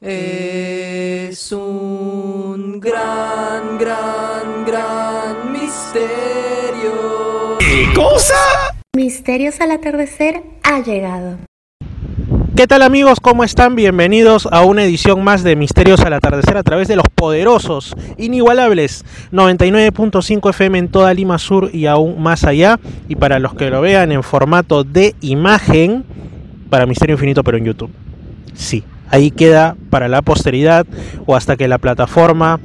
Es un gran misterio. ¿Qué cosa? Misterios al atardecer ha llegado. ¿Qué tal, amigos? ¿Cómo están? Bienvenidos a una edición más de Misterios al atardecer a través de los poderosos, inigualables 99.5 FM en toda Lima Sur y aún más allá. Y para los que lo vean en formato de imagen, para Misterio Infinito, pero en YouTube. Sí, ahí queda para la posteridad o hasta que la plataforma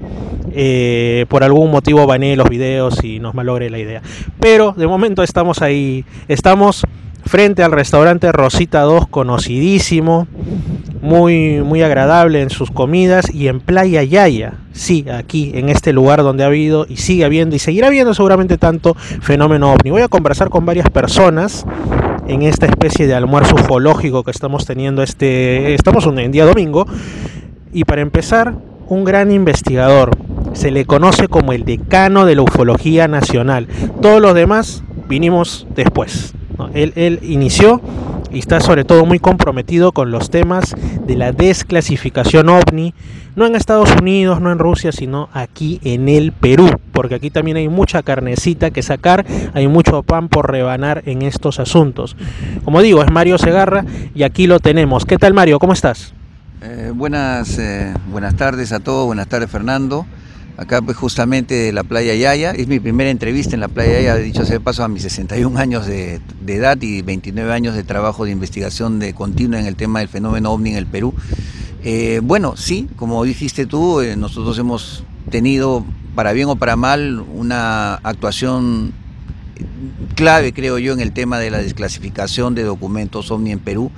por algún motivo banee los videos y nos malogre la idea. Pero de momento estamos ahí, estamos frente al restaurante Rosita 2, conocidísimo, muy agradable en sus comidas, y en Playa Yaya, sí, aquí en este lugar donde ha habido y sigue habiendo y seguirá habiendo seguramente tanto fenómeno ovni. Voy a conversar con varias personas en esta especie de almuerzo ufológico que estamos teniendo estamos en día domingo. Y para empezar, un gran investigador, se le conoce como el decano de la ufología nacional. Todos los demás vinimos después, ¿no? Él inició y está sobre todo muy comprometido con los temas de la desclasificación ovni, no en Estados Unidos, no en Rusia, sino aquí en el Perú, porque aquí también hay mucha carnecita que sacar, hay mucho pan por rebanar en estos asuntos. Como digo, es Mario Segarra y aquí lo tenemos. ¿Qué tal, Mario? ¿Cómo estás? Buenas tardes a todos, buenas tardes, Fernando. Acá pues justamente de la Playa Yaya, es mi primera entrevista en la Playa Yaya, dicho sea de paso, a mis 61 años de edad y 29 años de trabajo de investigación continua en el tema del fenómeno ovni en el Perú. Bueno, sí, como dijiste tú, nosotros hemos tenido, para bien o para mal, una actuación clave, creo yo, en el tema de la desclasificación de documentos ovni en Perú.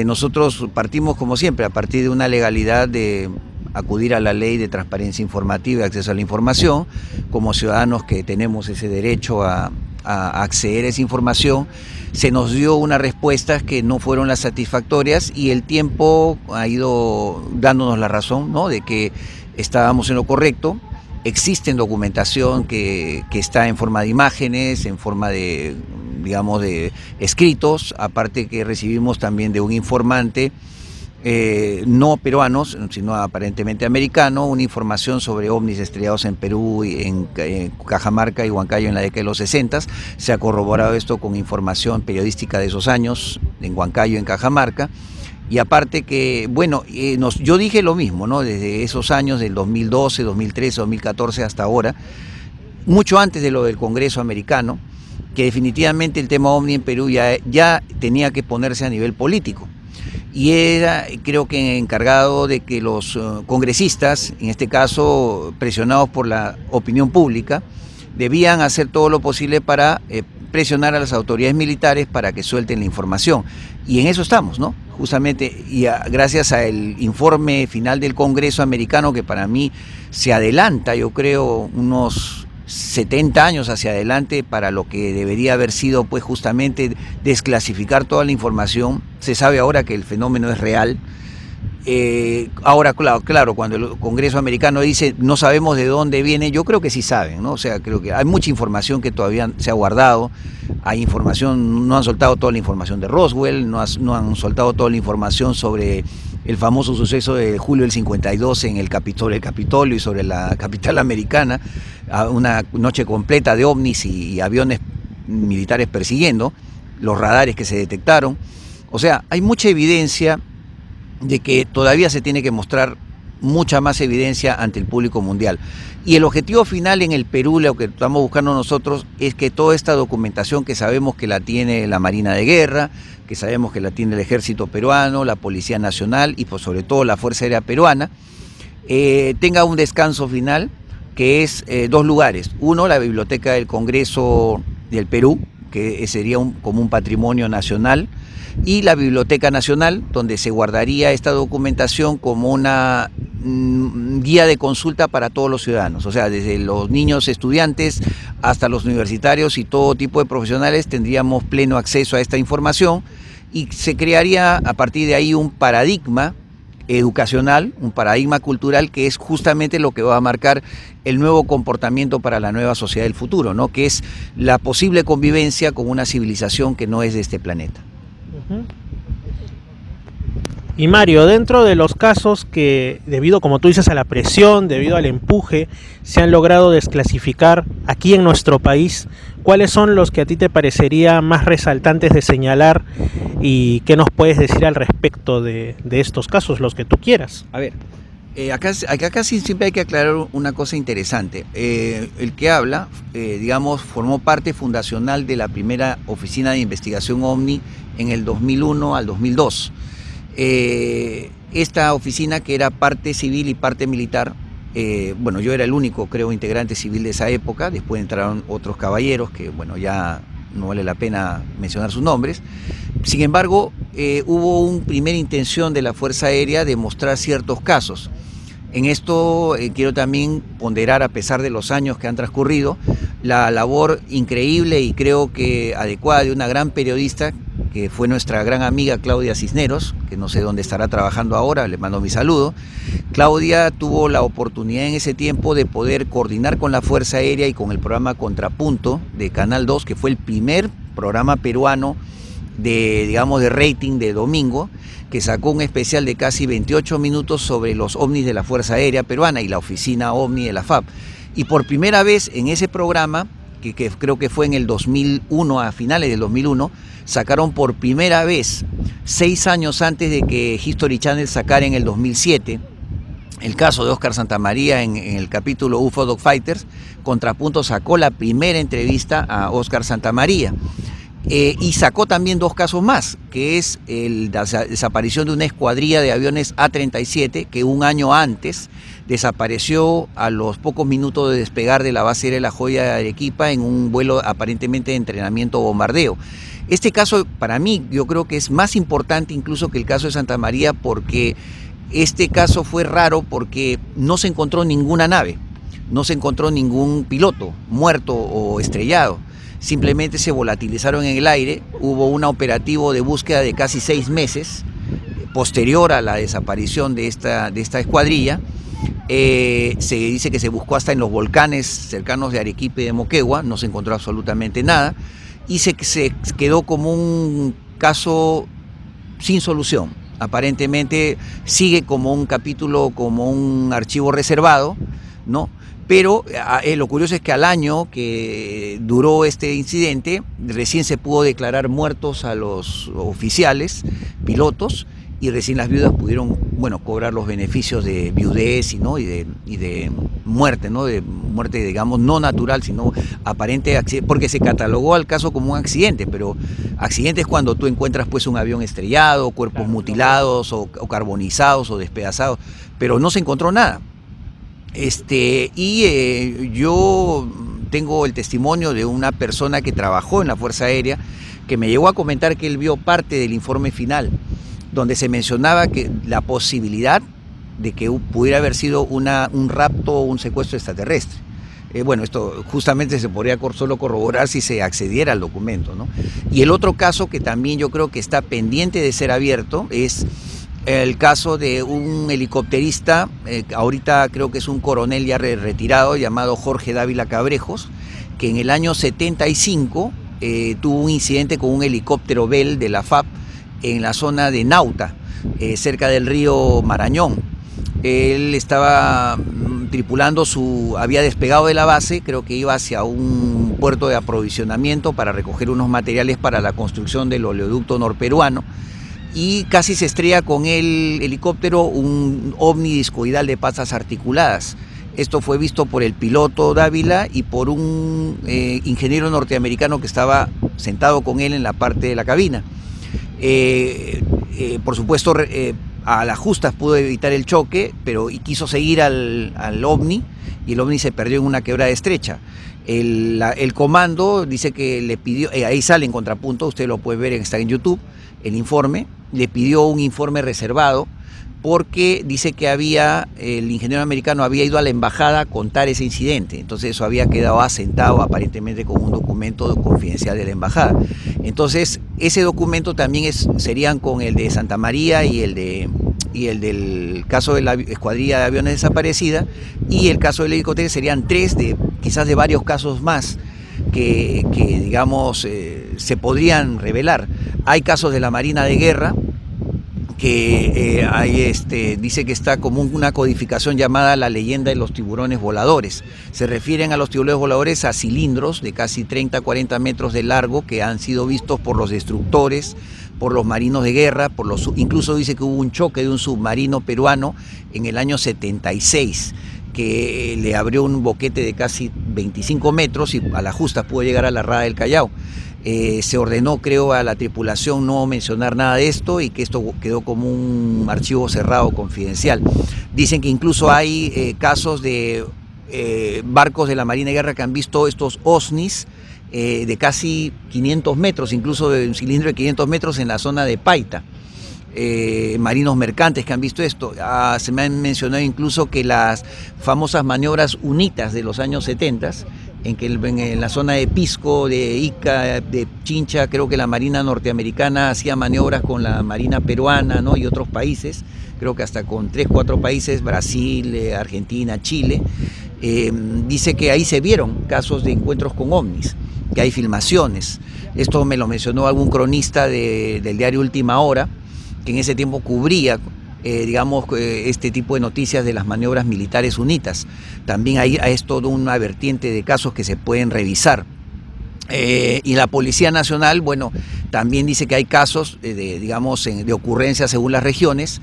Nosotros partimos, como siempre, a partir de una legalidad de acudir a la ley de transparencia informativa y acceso a la información. Como ciudadanos que tenemos ese derecho a acceder a esa información, se nos dio unas respuestas que no fueron las satisfactorias y el tiempo ha ido dándonos la razón, ¿no?, de que estábamos en lo correcto. Existen documentación que está en forma de imágenes, en forma de, digamos, de escritos, aparte que recibimos también de un informante no peruanos, sino aparentemente americano, una información sobre ovnis estrellados en Perú, en Cajamarca y Huancayo en la década de los 60. Se ha corroborado esto con información periodística de esos años, en Huancayo y en Cajamarca. Y aparte que, bueno, yo dije lo mismo, ¿no?, desde esos años del 2012, 2013, 2014 hasta ahora, mucho antes de lo del Congreso americano, que definitivamente el tema ovni en Perú ya tenía que ponerse a nivel político. Y era, creo que, encargado de que los congresistas, en este caso presionados por la opinión pública, debían hacer todo lo posible para presionar a las autoridades militares para que suelten la información. Y en eso estamos, ¿no? Justamente, y gracias al informe final del Congreso americano, que para mí se adelanta, yo creo, unos 70 años hacia adelante para lo que debería haber sido, pues, justamente desclasificar toda la información. Se sabe ahora que el fenómeno es real. Ahora, claro, cuando el Congreso americano dice no sabemos de dónde viene, yo creo que sí saben, ¿no? O sea, creo que hay mucha información que todavía se ha guardado. Hay información, no han soltado toda la información de Roswell, no han soltado toda la información sobre el famoso suceso de julio del 52 en el Capitolio y sobre la capital americana, una noche completa de ovnis y aviones militares persiguiendo, los radares que se detectaron. O sea, hay mucha evidencia de que todavía se tiene que mostrar mucha más evidencia ante el público mundial. Y el objetivo final en el Perú, lo que estamos buscando nosotros, es que toda esta documentación que sabemos que la tiene la Marina de Guerra, que sabemos que la tiene el Ejército peruano, la Policía Nacional y pues sobre todo la Fuerza Aérea Peruana, tenga un descanso final, que es dos lugares. Uno, la Biblioteca del Congreso del Perú, que sería como un patrimonio nacional, y la Biblioteca Nacional, donde se guardaría esta documentación como una guía de consulta para todos los ciudadanos. O sea, desde los niños estudiantes hasta los universitarios y todo tipo de profesionales tendríamos pleno acceso a esta información, y se crearía a partir de ahí un paradigma educacional, un paradigma cultural, que es justamente lo que va a marcar el nuevo comportamiento para la nueva sociedad del futuro, ¿no?, que es la posible convivencia con una civilización que no es de este planeta. Y Mario, dentro de los casos que, debido, como tú dices, a la presión, debido al empuje, se han logrado desclasificar aquí en nuestro país, ¿cuáles son los que a ti te parecería más resaltantes de señalar y qué nos puedes decir al respecto de estos casos, los que tú quieras? A ver, acá sí siempre hay que aclarar una cosa interesante. El que habla, digamos, formó parte fundacional de la primera oficina de investigación OVNI en el 2001 al 2002. Esta oficina, que era parte civil y parte militar, bueno, yo era el único, creo, integrante civil de esa época. Después entraron otros caballeros que, bueno, ya no vale la pena mencionar sus nombres. Sin embargo, hubo una primera intención de la Fuerza Aérea de mostrar ciertos casos. En esto quiero también ponderar, a pesar de los años que han transcurrido, la labor increíble y creo que adecuada de una gran periodista, que fue nuestra gran amiga Claudia Cisneros, que no sé dónde estará trabajando ahora, le mando mi saludo. Claudia tuvo la oportunidad en ese tiempo de poder coordinar con la Fuerza Aérea y con el programa Contrapunto de Canal 2, que fue el primer programa peruano de, digamos, de rating de domingo, que sacó un especial de casi 28 minutos sobre los ovnis de la Fuerza Aérea Peruana y la oficina OVNI de la FAP. Y por primera vez en ese programa, que creo que fue en el 2001, a finales del 2001, sacaron por primera vez, 6 años antes de que History Channel sacara en el 2007, el caso de Oscar Santamaría en el capítulo UFO Dogfighters. Contrapunto sacó la primera entrevista a Oscar Santamaría. Y sacó también 2 casos más, que es la desaparición de una escuadrilla de aviones A-37 que un año antes desapareció a los pocos minutos de despegar de la base aérea de La Joya de Arequipa en un vuelo aparentemente de entrenamiento o bombardeo. Este caso, para mí, yo creo que es más importante incluso que el caso de Santamaría, porque este caso fue raro porque no se encontró ninguna nave, no se encontró ningún piloto muerto o estrellado. Simplemente se volatilizaron en el aire. Hubo un operativo de búsqueda de casi 6 meses, posterior a la desaparición de esta escuadrilla. Se dice que se buscó hasta en los volcanes cercanos de Arequipa y de Moquegua, no se encontró absolutamente nada, y se quedó como un caso sin solución. Aparentemente sigue como un capítulo, como un archivo reservado, ¿no? Pero lo curioso es que al año que duró este incidente, recién se pudo declarar muertos a los oficiales, pilotos, y recién las viudas pudieron, bueno, cobrar los beneficios de viudez y de muerte, ¿no? De muerte, digamos, no natural, sino aparente accidente, porque se catalogó al caso como un accidente, pero accidente es cuando tú encuentras pues un avión estrellado, cuerpos mutilados o carbonizados o despedazados, pero no se encontró nada. Yo tengo el testimonio de una persona que trabajó en la Fuerza Aérea, que me llegó a comentar que él vio parte del informe final, donde se mencionaba que la posibilidad de que pudiera haber sido un rapto o un secuestro extraterrestre. Bueno, esto justamente se podría solo corroborar si se accediera al documento, ¿no? Y el otro caso que también yo creo que está pendiente de ser abierto es el caso de un helicópterista, ahorita creo que es un coronel ya retirado, llamado Jorge Dávila Cabrejos, que en el año 75 tuvo un incidente con un helicóptero Bell de la FAP en la zona de Nauta, cerca del río Marañón. Él estaba tripulando había despegado de la base, creo que iba hacia un puerto de aprovisionamiento para recoger unos materiales para la construcción del oleoducto norperuano, y casi se estrella con el helicóptero un ovni discoidal de patas articuladas. Esto fue visto por el piloto Dávila y por un ingeniero norteamericano que estaba sentado con él en la parte de la cabina. Por supuesto, a las justas pudo evitar el choque, pero quiso seguir al ovni, y el ovni se perdió en una quebrada estrecha. El comando dice que le pidió, ahí sale en Contrapunto, usted lo puede ver, está en YouTube, el informe, le pidió un informe reservado porque dice que el ingeniero americano había ido a la embajada a contar ese incidente, entonces eso había quedado asentado aparentemente con un documento confidencial de la embajada. Entonces ese documento también serían con el de Santamaría y el del caso de la escuadrilla de aviones desaparecida, y el caso del helicóptero serían 3 quizás de varios casos más que digamos se podrían revelar. Hay casos de la Marina de Guerra que dice que está como una codificación llamada la leyenda de los tiburones voladores. Se refieren a los tiburones voladores a cilindros de casi 30-40 metros de largo que han sido vistos por los destructores, por los marinos de guerra, incluso dice que hubo un choque de un submarino peruano en el año 76, que le abrió un boquete de casi 25 metros y a la justa pudo llegar a la Rada del Callao. Se ordenó, creo, a la tripulación no mencionar nada de esto y que esto quedó como un archivo cerrado confidencial. Dicen que incluso hay casos de barcos de la Marina de Guerra que han visto estos OSNIs de casi 500 metros, incluso de un cilindro de 500 metros en la zona de Paita. Marinos mercantes que han visto esto. Se me han mencionado incluso que las famosas maniobras UNITAS de los años 70, en la zona de Pisco, de Ica, de Chincha, creo que la Marina norteamericana hacía maniobras con la Marina peruana, ¿no? Y otros países, creo que hasta con 3-4 países, Brasil, Argentina, Chile. Dice que ahí se vieron casos de encuentros con ovnis, que hay filmaciones. Esto me lo mencionó algún cronista del diario Última Hora, que en ese tiempo cubría este tipo de noticias de las maniobras militares UNITAS. También hay toda una vertiente de casos que se pueden revisar. Y la Policía Nacional, bueno, también dice que hay casos de ocurrencias según las regiones,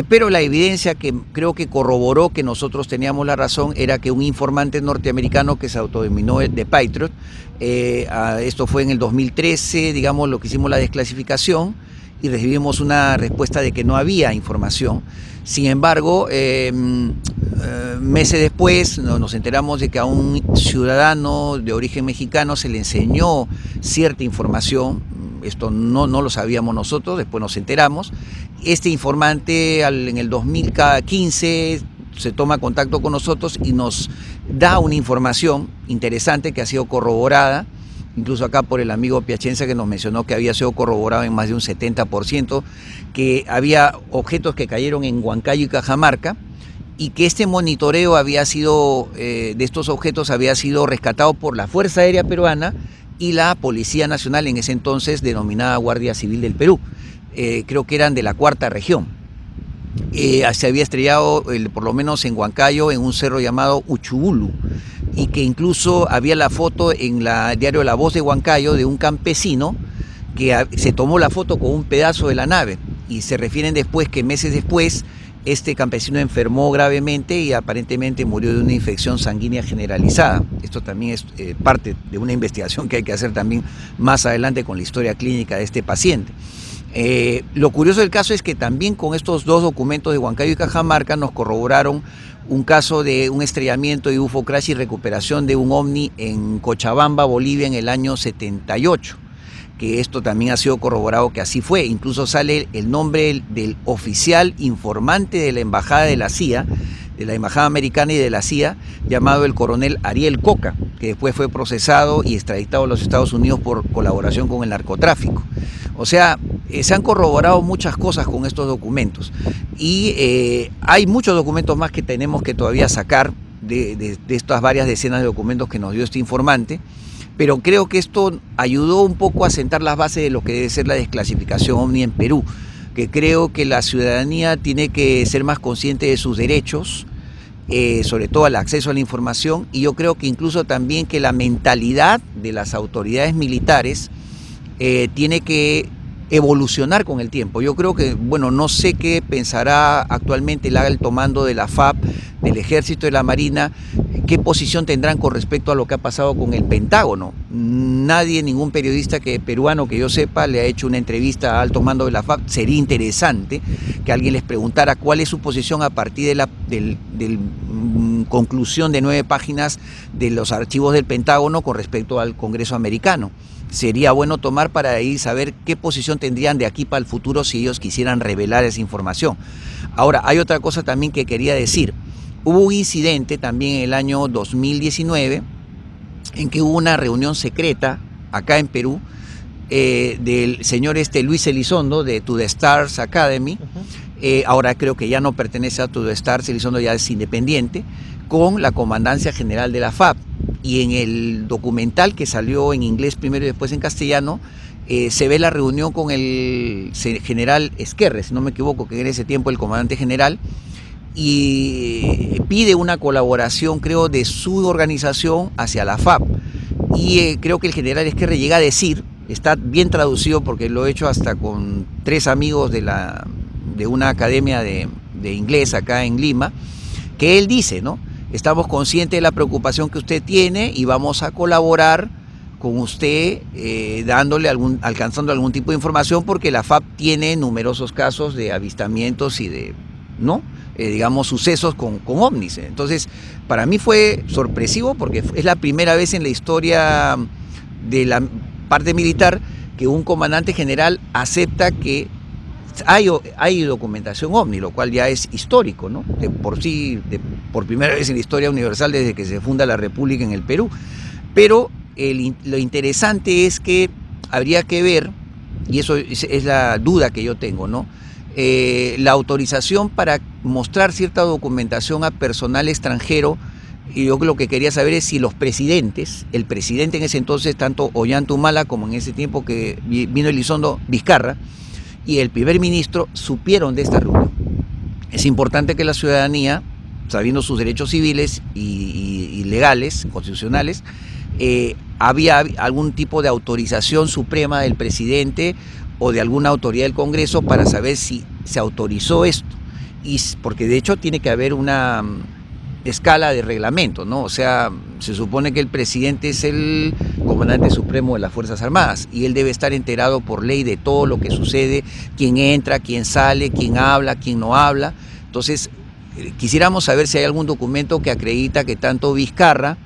pero la evidencia que creo que corroboró que nosotros teníamos la razón era que un informante norteamericano que se autodenominó de Patriot, esto fue en el 2013, lo que hicimos la desclasificación, y recibimos una respuesta de que no había información. Sin embargo, meses después nos enteramos de que a un ciudadano de origen mexicano se le enseñó cierta información. Esto no lo sabíamos nosotros, después nos enteramos. Este informante en el 2015 se toma contacto con nosotros y nos da una información interesante que ha sido corroborada, incluso acá por el amigo Piacenza, que nos mencionó que había sido corroborado en más de un 70%, que había objetos que cayeron en Huancayo y Cajamarca, y que este monitoreo había sido, de estos objetos había sido rescatado por la Fuerza Aérea Peruana y la Policía Nacional, en ese entonces denominada Guardia Civil del Perú. Creo que eran de la 4ª región. Se había estrellado, por lo menos en Huancayo, en un cerro llamado Uchubulu, y que incluso había la foto en el diario La Voz de Huancayo de un campesino que se tomó la foto con un pedazo de la nave, y se refieren después que meses después este campesino enfermó gravemente y aparentemente murió de una infección sanguínea generalizada. Esto también es parte de una investigación que hay que hacer también más adelante con la historia clínica de este paciente. Lo curioso del caso es que también con estos dos documentos de Huancayo y Cajamarca nos corroboraron un caso de un estrellamiento de UFO crash y recuperación de un ovni en Cochabamba, Bolivia, en el año 78, que esto también ha sido corroborado que así fue. Incluso sale el nombre del oficial informante de la embajada de la CIA, de la embajada americana y de la CIA, llamado el coronel Ariel Coca, que después fue procesado y extraditado a los Estados Unidos por colaboración con el narcotráfico. O sea, se han corroborado muchas cosas con estos documentos, y hay muchos documentos más que tenemos que todavía sacar de estas varias decenas de documentos que nos dio este informante, pero creo que esto ayudó un poco a sentar las bases de lo que debe ser la desclasificación OVNI en Perú, que creo que la ciudadanía tiene que ser más consciente de sus derechos, sobre todo al acceso a la información, y yo creo que incluso también que la mentalidad de las autoridades militares tiene que evolucionar con el tiempo. Yo creo que, bueno, no sé qué pensará actualmente el alto mando de la FAP, del Ejército, de la Marina, qué posición tendrán con respecto a lo que ha pasado con el Pentágono. Nadie, ningún periodista peruano que yo sepa, le ha hecho una entrevista a alto mando de la FAP. Sería interesante que alguien les preguntara cuál es su posición a partir de la conclusión de 9 páginas de los archivos del Pentágono con respecto al Congreso americano. Sería bueno tomar para ahí saber qué posición tendrían de aquí para el futuro si ellos quisieran revelar esa información. Ahora, hay otra cosa también que quería decir. Hubo un incidente también en el año 2019 en que hubo una reunión secreta acá en Perú del señor Luis Elizondo de To The Stars Academy. Ahora creo que ya no pertenece a To The Stars, Elizondo ya es independiente, con la Comandancia General de la FAP. Y en el documental que salió en inglés primero y después en castellano, se ve la reunión con el general Esquerre, si no me equivoco, que en ese tiempo el comandante general, y pide una colaboración, creo, de su organización hacia la FAP. Y creo que el general Esquerre llega a decir, está bien traducido porque lo he hecho hasta con 3 amigos de una academia de inglés acá en Lima, que él dice, ¿no? Estamos conscientes de la preocupación que usted tiene y vamos a colaborar con usted alcanzando algún tipo de información, porque la FAP tiene numerosos casos de avistamientos y de, ¿no? Digamos, sucesos con ovnis. Entonces, para mí fue sorpresivo porque es la primera vez en la historia de la parte militar que un comandante general acepta que hay documentación ovni, lo cual ya es histórico, ¿no? Por primera vez en la historia universal desde que se funda la República en el Perú. Pero lo interesante es que habría que ver, y eso es la duda que yo tengo, ¿no? La autorización para mostrar cierta documentación a personal extranjero, y yo lo que quería saber es si los presidentes, el presidente en ese entonces, tanto Ollanta Humala como en ese tiempo que vino Elizondo Vizcarra, y el primer ministro supieron de esta reunión. Es importante que la ciudadanía, sabiendo sus derechos civiles y legales, constitucionales, había algún tipo de autorización suprema del presidente o de alguna autoridad del Congreso para saber si se autorizó esto. Y porque de hecho tiene que haber una escala de reglamento, ¿no? O sea, se supone que el presidente es el comandante supremo de las Fuerzas Armadas y él debe estar enterado por ley de todo lo que sucede, quién entra, quién sale, quién habla, quién no habla. Entonces, quisiéramos saber si hay algún documento que acredita que tanto Vizcarra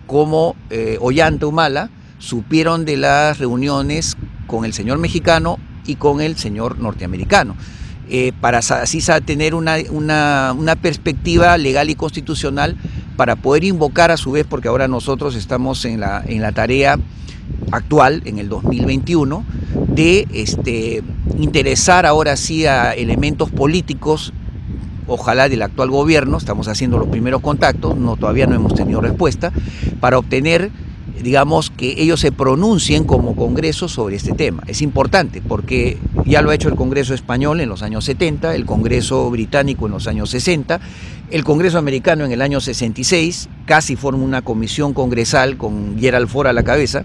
como Ollanta Humala supieron de las reuniones con el señor mexicano y con el señor norteamericano, para así tener una perspectiva legal y constitucional para poder invocar a su vez, porque ahora nosotros estamos en la tarea actual, en el 2021, de interesar ahora sí a elementos políticos, ojalá del actual gobierno. Estamos haciendo los primeros contactos, todavía no hemos tenido respuesta, para obtener, digamos, que ellos se pronuncien como Congreso sobre este tema. Es importante porque ya lo ha hecho el Congreso español en los años 70, el Congreso británico en los años 60, el Congreso americano en el año 66, casi forma una comisión congresal con Gerald Ford a la cabeza,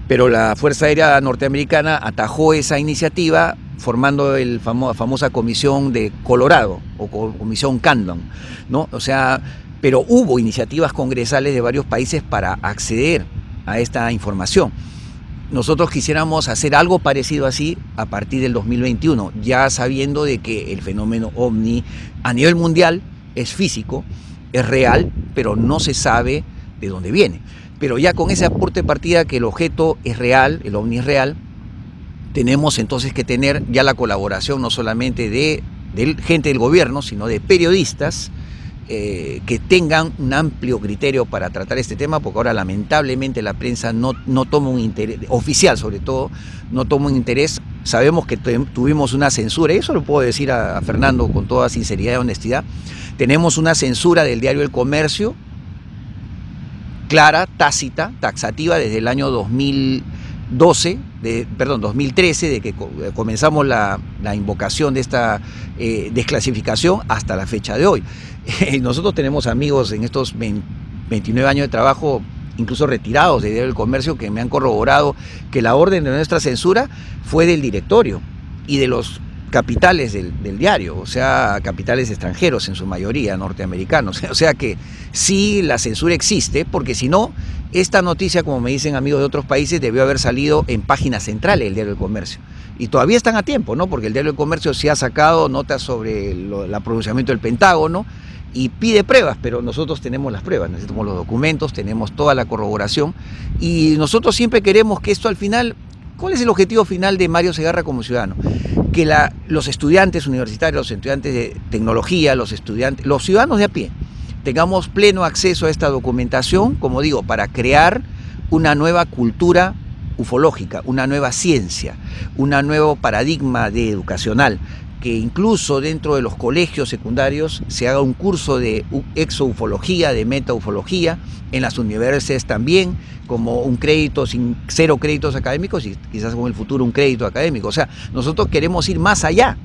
pero la Fuerza Aérea Norteamericana atajó esa iniciativa formando la famosa Comisión de Colorado o Comisión Condon, ¿no? O sea, pero hubo iniciativas congresales de varios países para acceder a esta información. Nosotros quisiéramos hacer algo parecido así a partir del 2021, ya sabiendo de que el fenómeno ovni a nivel mundial es físico, es real, pero no se sabe de dónde viene. Pero ya con ese aporte de partida que el objeto es real, el ovni es real, tenemos entonces que tener ya la colaboración no solamente de gente del gobierno, sino de periodistas, que tengan un amplio criterio para tratar este tema, porque ahora lamentablemente la prensa no toma un interés, oficial sobre todo, no toma un interés. Sabemos que tuvimos una censura, y eso lo puedo decir a Fernando con toda sinceridad y honestidad. Tenemos una censura del diario El Comercio, clara, tácita, taxativa, desde el año 2013, de que comenzamos la invocación de esta desclasificación hasta la fecha de hoy. Nosotros tenemos amigos en estos 29 años de trabajo, incluso retirados de Diario del Comercio, que me han corroborado que la orden de nuestra censura fue del directorio y de los capitales del diario, o sea, capitales extranjeros en su mayoría, norteamericanos. O sea que sí, la censura existe, porque si no, esta noticia, como me dicen amigos de otros países, debió haber salido en páginas centrales del Diario del Comercio. Y todavía están a tiempo, ¿no? Porque el Diario del Comercio sí ha sacado notas sobre el pronunciamiento del Pentágono y pide pruebas, pero nosotros tenemos las pruebas, necesitamos los documentos, tenemos toda la corroboración, y nosotros siempre queremos que esto al final, ¿cuál es el objetivo final de Mario Segarra como ciudadano? Que los estudiantes universitarios, los estudiantes de tecnología, los ciudadanos de a pie, tengamos pleno acceso a esta documentación, como digo, para crear una nueva cultura ufológica, una nueva ciencia, un nuevo paradigma educacional que incluso dentro de los colegios secundarios se haga un curso de exoufología, de metaufología, en las universidades también, como un crédito sin 0 créditos académicos y quizás con el futuro un crédito académico. O sea, nosotros queremos ir más allá,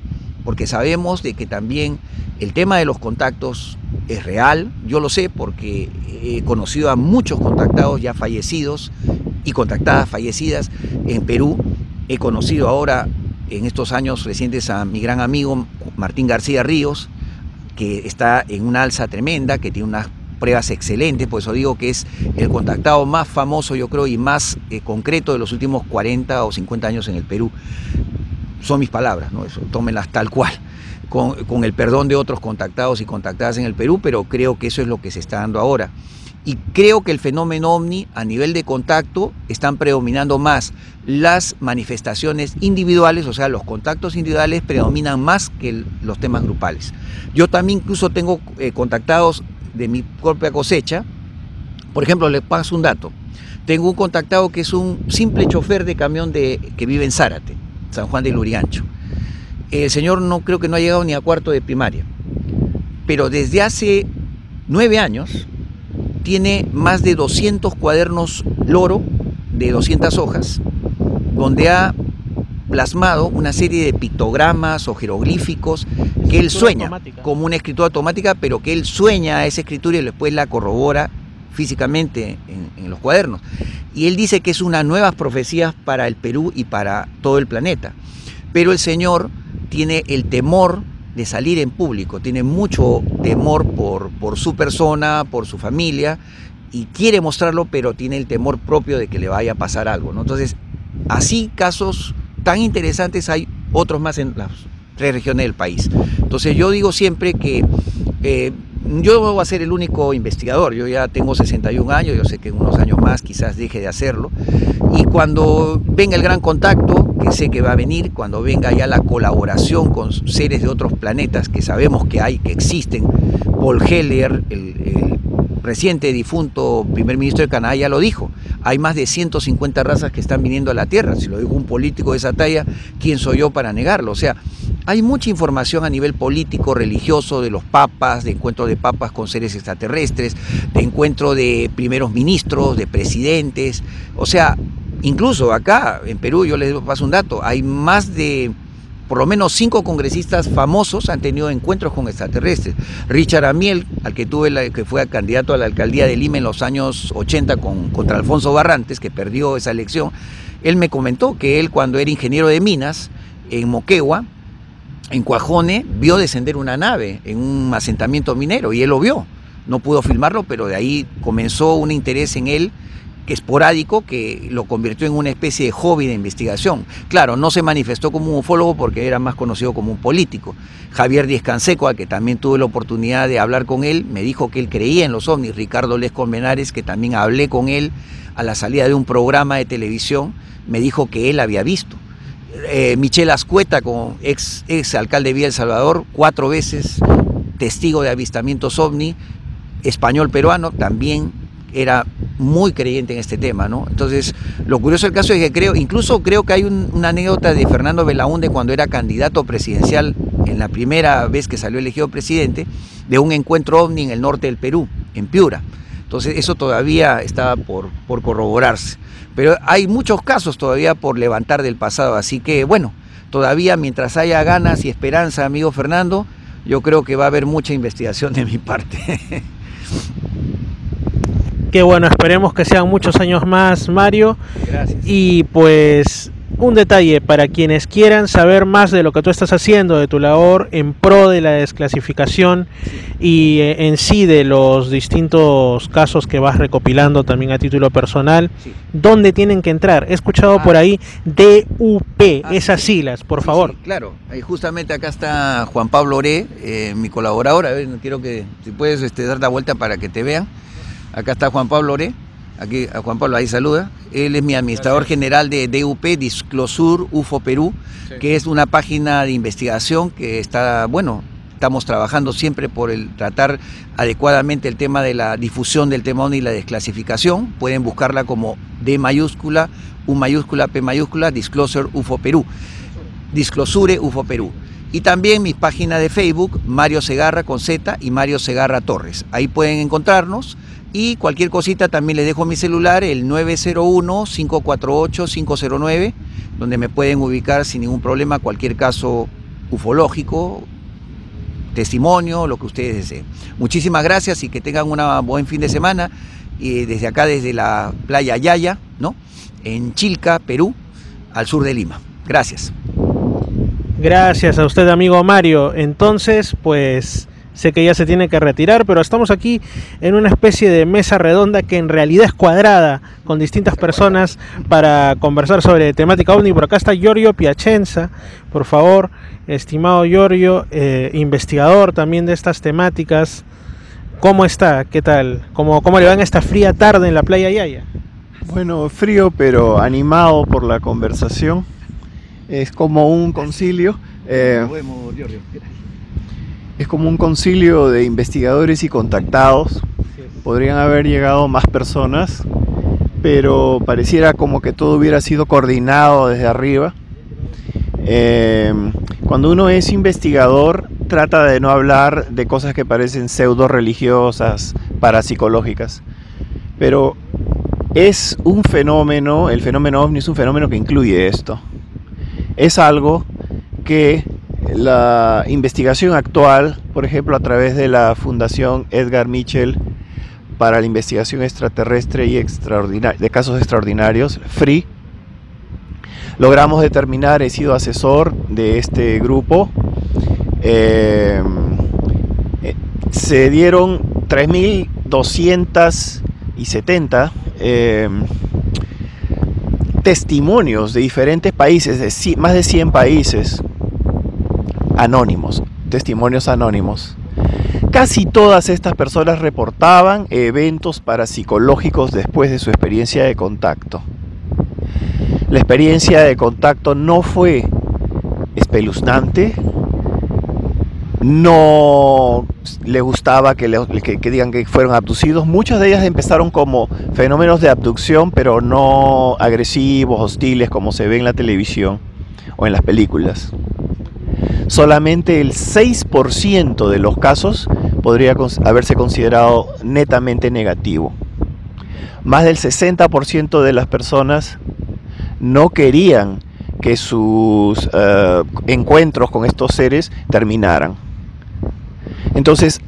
porque sabemos de que también el tema de los contactos es real. Yo lo sé porque he conocido a muchos contactados ya fallecidos y contactadas fallecidas en Perú. He conocido ahora en estos años recientes a mi gran amigo Martín García Ríos, que está en una alza tremenda, que tiene unas pruebas excelentes, por eso digo que es el contactado más famoso, yo creo, y más concreto de los últimos 40 o 50 años en el Perú. Son mis palabras, ¿no? Eso, tómenlas tal cual, con el perdón de otros contactados y contactadas en el Perú, pero creo que eso es lo que se está dando ahora. Y creo que el fenómeno OVNI, a nivel de contacto, están predominando más las manifestaciones individuales, o sea, los contactos individuales predominan más que los temas grupales. Yo también incluso tengo contactados de mi propia cosecha. Por ejemplo, les paso un dato. Tengo un contactado que es un simple chofer de camión que vive en Zárate, San Juan de Lurigancho. El señor creo que no ha llegado ni a cuarto de primaria, pero desde hace 9 años tiene más de 200 cuadernos loro de 200 hojas, donde ha plasmado una serie de pictogramas o jeroglíficos que él sueña como una escritura automática, pero que él sueña esa escritura y después la corrobora físicamente en los cuadernos. Y él dice que es unas nuevas profecías para el Perú y para todo el planeta. Pero el señor tiene el temor de salir en público, tiene mucho temor por su persona, por su familia, y quiere mostrarlo, pero tiene el temor propio de que le vaya a pasar algo, ¿no? Entonces, así casos tan interesantes hay otros más en las 3 regiones del país. Entonces yo digo siempre que yo no voy a ser el único investigador, yo ya tengo 61 años, yo sé que en unos años más quizás deje de hacerlo, y cuando venga el gran contacto, que sé que va a venir, cuando venga ya la colaboración con seres de otros planetas que sabemos que hay, que existen, Paul Heller, el reciente difunto primer ministro de Canadá, ya lo dijo, hay más de 150 razas que están viniendo a la Tierra. Si lo dijo un político de esa talla, ¿quién soy yo para negarlo? O sea, hay mucha información a nivel político, religioso, de los papas, de encuentro de papas con seres extraterrestres, de encuentro de primeros ministros, de presidentes. O sea, incluso acá en Perú, yo les paso un dato, hay más de por lo menos 5 congresistas famosos han tenido encuentros con extraterrestres. Richard Amiel, al que que fue candidato a la alcaldía de Lima en los años 80 contra Alfonso Barrantes, que perdió esa elección, él me comentó que él, cuando era ingeniero de minas en Moquegua, en Cuajone, vio descender una nave en un asentamiento minero y él lo vio. No pudo filmarlo, pero de ahí comenzó un interés en él esporádico que lo convirtió en una especie de hobby de investigación. Claro, no se manifestó como un ufólogo porque era más conocido como un político. Javier Díez Canseco, al que también tuve la oportunidad de hablar con él, me dijo que él creía en los ovnis. Ricardo Les Colmenares, que también hablé con él a la salida de un programa de televisión, me dijo que él había visto. Michelle Ascueta, ex alcalde de Villa El Salvador, 4 veces testigo de avistamientos ovni, español peruano, también era muy creyente en este tema, ¿no? Entonces, lo curioso del caso es que incluso creo que hay una anécdota de Fernando Belaúnde cuando era candidato presidencial, en la primera vez que salió elegido presidente, de un encuentro ovni en el norte del Perú, en Piura. Entonces, eso todavía está por corroborarse. Pero hay muchos casos todavía por levantar del pasado, así que, bueno, todavía mientras haya ganas y esperanza, amigo Fernando, yo creo que va a haber mucha investigación de mi parte. Que bueno, esperemos que sean muchos años más, Mario. Gracias. Y pues un detalle para quienes quieran saber más de lo que tú estás haciendo, de tu labor en pro de la desclasificación y en sí de los distintos casos que vas recopilando también a título personal, Sí. ¿dónde tienen que entrar? He escuchado por ahí DUP, esas siglas, por favor. Sí, claro, justamente acá está Juan Pablo Oré, mi colaborador. A ver, quiero que si puedes dar la vuelta para que te vean. Acá está Juan Pablo Oré, aquí a Juan Pablo ahí saluda. Él es mi administrador general de DUP, Disclosur UFO Perú, que es una página de investigación que está, bueno, estamos trabajando siempre por tratar adecuadamente el tema de la difusión del tema OVNI y la desclasificación. Pueden buscarla como D mayúscula, U mayúscula, P mayúscula, Disclosure UFO Perú, Disclosure UFO Perú. Y también mi página de Facebook, Mario Segarra con Z y Mario Segarra Torres. Ahí pueden encontrarnos. Y cualquier cosita también les dejo mi celular, el 901-548-509, donde me pueden ubicar sin ningún problema cualquier caso ufológico, testimonio, lo que ustedes deseen. Muchísimas gracias y que tengan un buen fin de semana. Y desde acá, desde la playa Yaya, ¿no?, en Chilca, Perú, al sur de Lima. Gracias. Gracias a usted, amigo Mario. Entonces, pues sé que ya se tiene que retirar, pero estamos aquí en una especie de mesa redonda que en realidad es cuadrada, con distintas personas para conversar sobre temática OVNI. Por acá está Giorgio Piacenza, por favor, estimado Giorgio, investigador también de estas temáticas. ¿Cómo está? ¿Qué tal? ¿Cómo le va en esta fría tarde en la playa Yaya? Bueno, frío pero animado por la conversación. Es como un concilio. Es como un concilio de investigadores y contactados. Podrían haber llegado más personas, pero pareciera como que todo hubiera sido coordinado desde arriba. Cuando uno es investigador, trata de no hablar de cosas que parecen pseudo religiosas, parapsicológicas, pero es un fenómeno, el fenómeno OVNI es un fenómeno que incluye esto. Es algo que la investigación actual, por ejemplo a través de la Fundación Edgar Mitchell para la investigación extraterrestre y de casos extraordinarios, FREE, logramos determinar, he sido asesor de este grupo, se dieron 3.270 testimonios de diferentes países, de más de 100 países, anónimos, testimonios anónimos. Casi todas estas personas reportaban eventos parapsicológicos después de su experiencia de contacto. La experiencia de contacto no fue espeluznante, no le gustaba que digan que fueron abducidos. Muchas de ellas empezaron como fenómenos de abducción, pero no agresivos, hostiles, como se ve en la televisión o en las películas. Solamente el 6% de los casos podría haberse considerado netamente negativo. Más del 60% de las personas no querían que sus encuentros con estos seres terminaran. Entonces,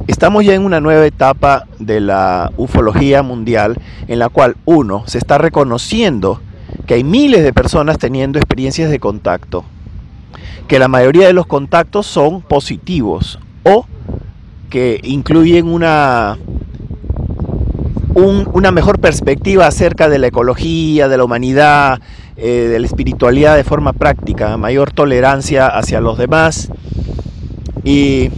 estamos ya en una nueva etapa de la ufología mundial en la cual, uno, se está reconociendo que hay miles de personas teniendo experiencias de contacto, que la mayoría de los contactos son positivos o que incluyen una mejor perspectiva acerca de la ecología, de la humanidad, de la espiritualidad de forma práctica, mayor tolerancia hacia los demás. Y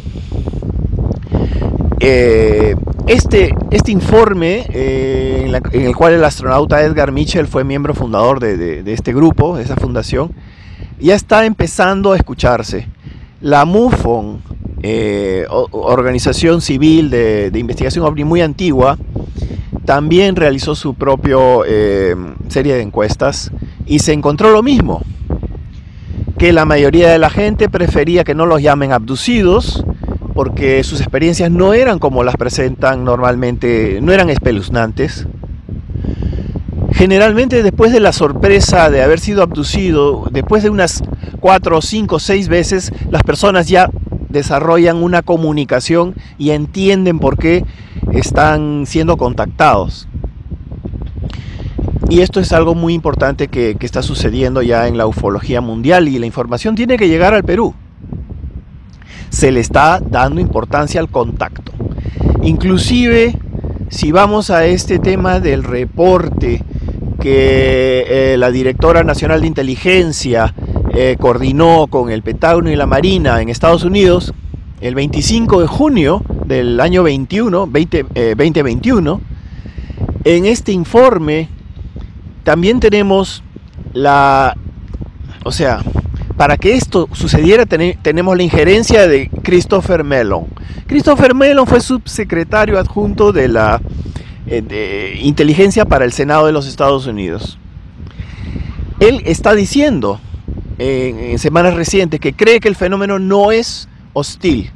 este informe, en el cual el astronauta Edgar Mitchell fue miembro fundador de este grupo, de esa fundación, ya está empezando a escucharse. La MUFON, organización civil de investigación OVNI muy antigua, también realizó su propia serie de encuestas y se encontró lo mismo, que la mayoría de la gente prefería que no los llamen abducidos porque sus experiencias no eran como las presentan normalmente, no eran espeluznantes. Generalmente después de la sorpresa de haber sido abducido, después de unas 4, 5, 6 veces, las personas ya desarrollan una comunicación y entienden por qué están siendo contactados. Y esto es algo muy importante que está sucediendo ya en la ufología mundial, y la información tiene que llegar al Perú. Se le está dando importancia al contacto. Inclusive, si vamos a este tema del reporte que la directora nacional de inteligencia coordinó con el Pentágono y la Marina en Estados Unidos, el 25 de junio del año 2021, en este informe también tenemos para que esto sucediera tenemos la injerencia de Christopher Mellon. Christopher Mellon fue subsecretario adjunto de la inteligencia para el Senado de los Estados Unidos. Él está diciendo en semanas recientes que cree que el fenómeno no es hostil,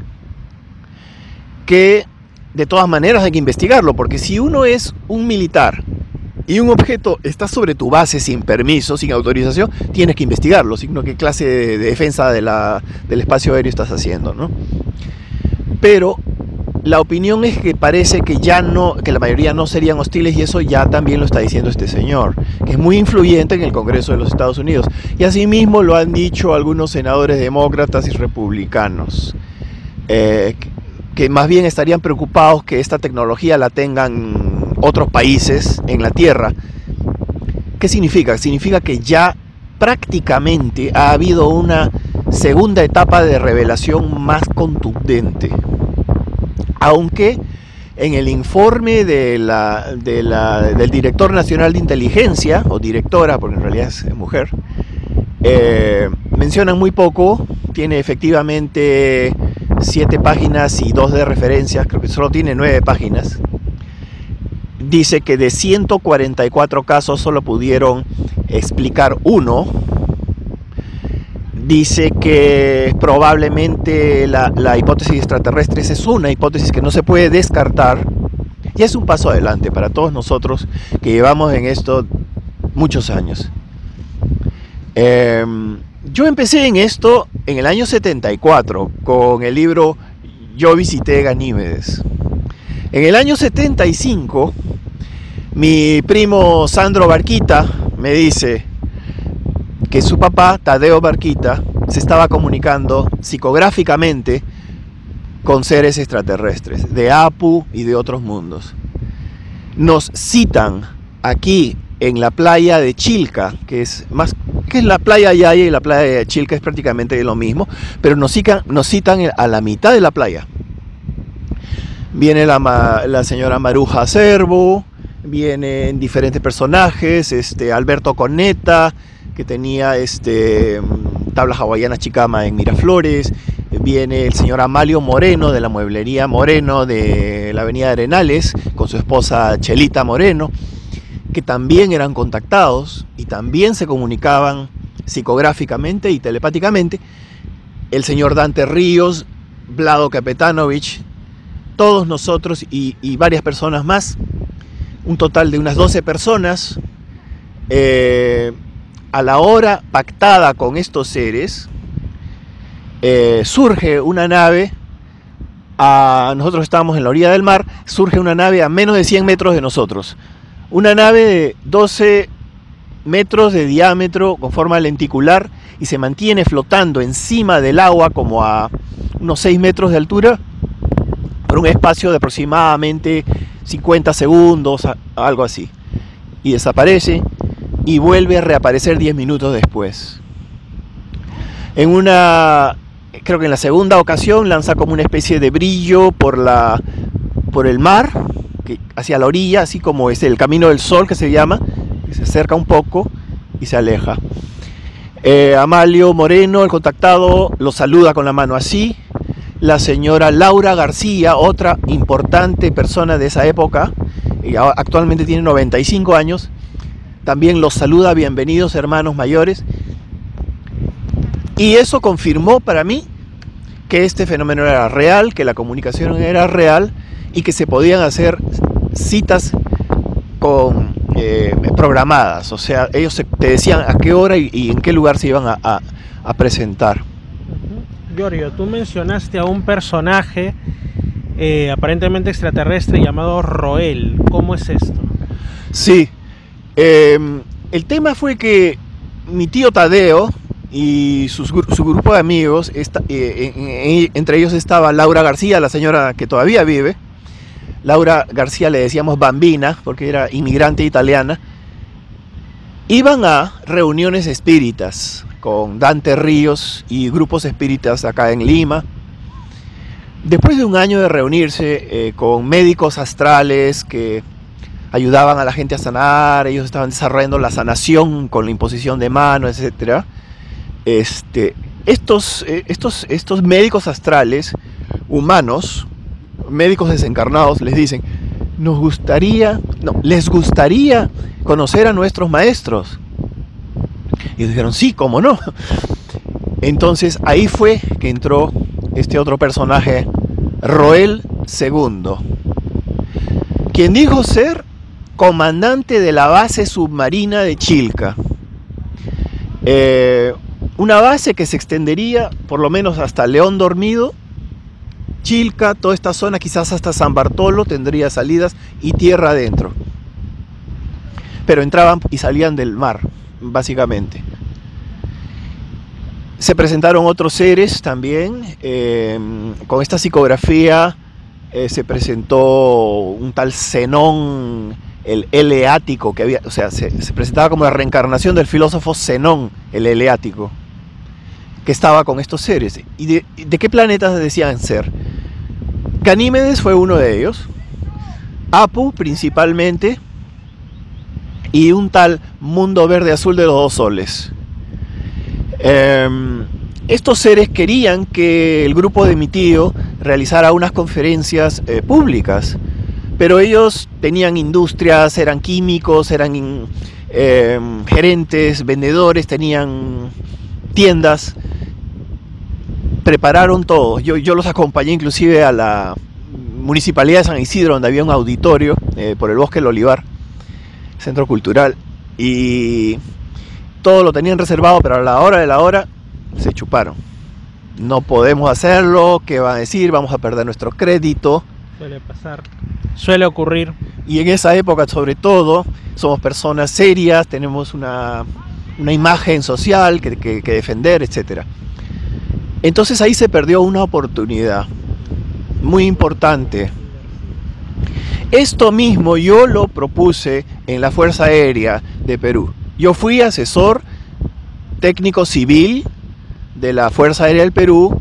que de todas maneras hay que investigarlo, porque si uno es un militar y un objeto está sobre tu base sin permiso, sin autorización, tienes que investigarlo, sino qué clase de defensa del espacio aéreo estás haciendo, ¿no? Pero la opinión es que parece que ya no, que la mayoría no serían hostiles, y eso ya también lo está diciendo este señor, que es muy influyente en el Congreso de los Estados Unidos. Y asimismo lo han dicho algunos senadores demócratas y republicanos, que más bien estarían preocupados que esta tecnología la tengan otros países en la Tierra. ¿Qué significa? Significa que ya prácticamente ha habido una segunda etapa de revelación más contundente. Aunque en el informe del Director Nacional de Inteligencia, o directora, porque en realidad es mujer, mencionan muy poco. Tiene efectivamente 7 páginas y 2 de referencias, creo que solo tiene 9 páginas. Dice que de 144 casos solo pudieron explicar 1. Dice que probablemente la hipótesis extraterrestre es una hipótesis que no se puede descartar. Y es un paso adelante para todos nosotros que llevamos en esto muchos años. Yo empecé en esto en el año 74 con el libro Yo visité Ganímedes. En el año 75, mi primo Sandro Barquita me dice que su papá, Tadeo Barquita, se estaba comunicando psicográficamente con seres extraterrestres, de Apu y de otros mundos. Nos citan aquí en la playa de Chilca, que es la playa Yaya y la playa de Chilca es prácticamente lo mismo, pero nos citan a la mitad de la playa. Viene la señora Maruja Cervo, vienen diferentes personajes, Alberto Coneta, que tenía tablas hawaianas Chicama en Miraflores, viene el señor Amalio Moreno de la mueblería Moreno de la avenida Arenales, con su esposa Chelita Moreno, que también eran contactados y también se comunicaban psicográficamente y telepáticamente. El señor Dante Ríos, Vlado Kapetanovich, todos nosotros y varias personas más, un total de unas 12 personas, a la hora pactada con estos seres, surge una nave, nosotros estábamos en la orilla del mar, surge una nave a menos de 100 metros de nosotros, una nave de 12 metros de diámetro con forma lenticular y se mantiene flotando encima del agua como a unos 6 metros de altura por un espacio de aproximadamente 50 segundos, algo así, y desaparece y vuelve a reaparecer 10 minutos después. Creo que en la segunda ocasión lanza como una especie de brillo por el mar, hacia la orilla, así como es el camino del sol que se llama, que se acerca un poco y se aleja. Amalio Moreno, el contactado, lo saluda con la mano así. La señora Laura García, otra importante persona de esa época, actualmente tiene 95 años, también los saluda: bienvenidos hermanos mayores. Y eso confirmó para mí que este fenómeno era real, que la comunicación era real y que se podían hacer citas programadas. O sea, ellos te decían a qué hora y en qué lugar se iban a presentar. Giorgio, tú mencionaste a un personaje aparentemente extraterrestre llamado Roel. ¿Cómo es esto? Sí, el tema fue que mi tío Tadeo y su grupo de amigos, entre ellos estaba Laura García, la señora que todavía vive. Laura García le decíamos Bambina porque era inmigrante italiana. Iban a reuniones espíritas con Dante Ríos y grupos espíritas acá en Lima. Después de un año de reunirse con médicos astrales que ayudaban a la gente a sanar, ellos estaban desarrollando la sanación con la imposición de manos, etc. Estos médicos astrales humanos, médicos desencarnados, les dicen: les gustaría conocer a nuestros maestros. Y dijeron, sí, cómo no. Entonces ahí fue que entró este otro personaje, Roel II, quien dijo ser comandante de la base submarina de Chilca. Una base que se extendería por lo menos hasta León Dormido, Chilca, toda esta zona, quizás hasta San Bartolo tendría salidas y tierra adentro. Pero entraban y salían del mar, básicamente. Se presentaron otros seres también. Con esta psicografía se presentó un tal Zenón, el Eleático, que había, o sea, se presentaba como la reencarnación del filósofo Zenón, el Eleático, que estaba con estos seres. ¿Y de qué planetas decían ser? Ganímedes fue uno de ellos, Apu principalmente, y un tal mundo verde azul de los dos soles. Estos seres querían que el grupo de mi tío realizara unas conferencias públicas, pero ellos tenían industrias, eran químicos, eran gerentes, vendedores, tenían tiendas, prepararon todo. Yo los acompañé inclusive a la Municipalidad de San Isidro, donde había un auditorio por el Bosque del Olivar, centro cultural, y todo lo tenían reservado, pero a la hora de la hora se chuparon. No podemos hacerlo, ¿qué van a decir? Vamos a perder nuestro crédito. Suele pasar, suele ocurrir. Y en esa época, sobre todo, somos personas serias, tenemos una imagen social que defender, etc. Entonces ahí se perdió una oportunidad muy importante. Esto mismo yo lo propuse en la Fuerza Aérea de Perú. Yo fui asesor técnico civil de la Fuerza Aérea del Perú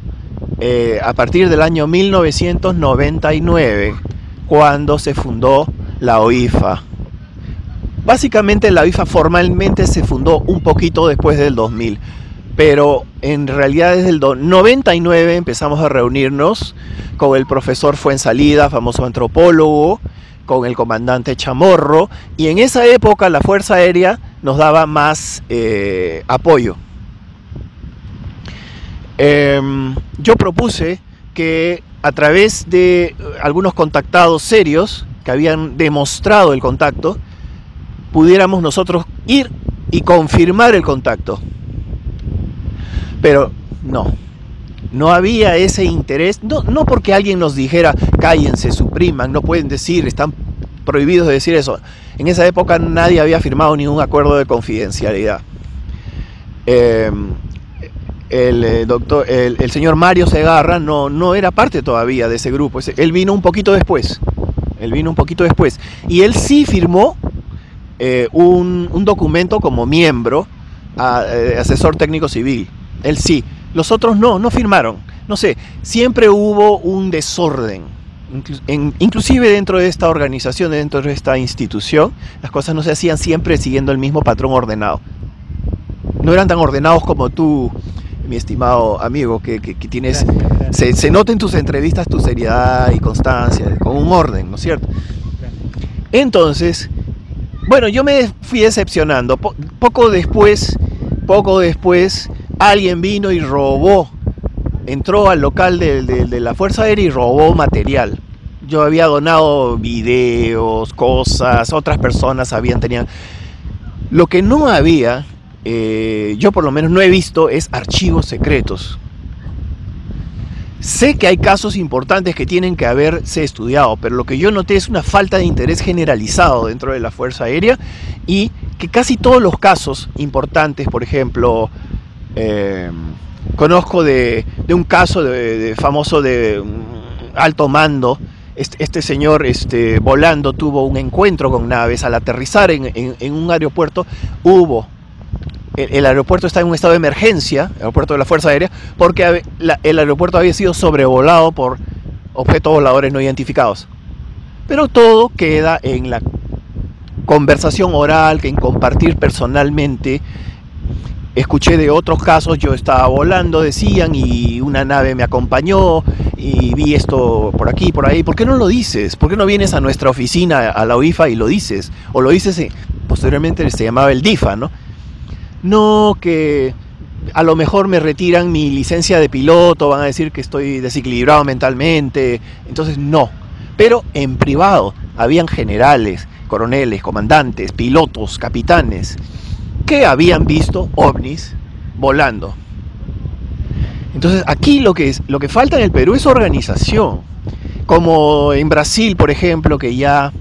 a partir del año 1999, cuando se fundó la OIFA. Básicamente la OIFA formalmente se fundó un poquito después del 2000, pero en realidad desde el 99 empezamos a reunirnos con el profesor Fuensalida, famoso antropólogo, con el comandante Chamorro, y en esa época la Fuerza Aérea nos daba más apoyo. Yo propuse que a través de algunos contactados serios que habían demostrado el contacto, pudiéramos nosotros ir y confirmar el contacto. Pero no había ese interés, no porque alguien nos dijera cállense, supriman, no pueden decir, están prohibidos de decir eso. En esa época nadie había firmado ningún acuerdo de confidencialidad. El señor Mario Segarra no era parte todavía de ese grupo. Él vino un poquito después. Y él sí firmó un documento como miembro, asesor técnico civil. Él sí. Los otros no firmaron. No sé, siempre hubo un desorden. Inclusive dentro de esta organización, dentro de esta institución, las cosas no se hacían siempre siguiendo el mismo patrón ordenado. No eran tan ordenados como tú, mi estimado amigo, que tienes, gracias. Se nota en tus entrevistas tu seriedad y constancia, con un orden, ¿no es cierto? Entonces, bueno, yo me fui decepcionando. Poco después, alguien vino y robó, entró al local de la Fuerza Aérea y robó material. Yo había donado videos, cosas, otras personas tenían. Lo que no había, yo por lo menos no he visto, es archivos secretos. Sé que hay casos importantes que tienen que haberse estudiado, pero lo que yo noté es una falta de interés generalizado dentro de la Fuerza Aérea, y que casi todos los casos importantes, por ejemplo, conozco de un caso famoso de alto mando. Este señor volando tuvo un encuentro con naves. Al aterrizar en un aeropuerto, el aeropuerto está en un estado de emergencia, el aeropuerto de la Fuerza Aérea, porque el aeropuerto había sido sobrevolado por objetos voladores no identificados. Pero todo queda en la conversación oral, en compartir personalmente. Escuché de otros casos, yo estaba volando, decían, y una nave me acompañó, y vi esto por aquí, por ahí. ¿Por qué no lo dices? ¿Por qué no vienes a nuestra oficina, a la OIFA, y lo dices? O lo dices, posteriormente se llamaba el DIFA, ¿no? no, que a lo mejor me retiran mi licencia de piloto, van a decir que estoy desequilibrado mentalmente, entonces no. Pero en privado habían generales, coroneles, comandantes, pilotos, capitanes, que habían visto ovnis volando. Entonces aquí lo que falta en el Perú es organización. Como en Brasil, por ejemplo, que ya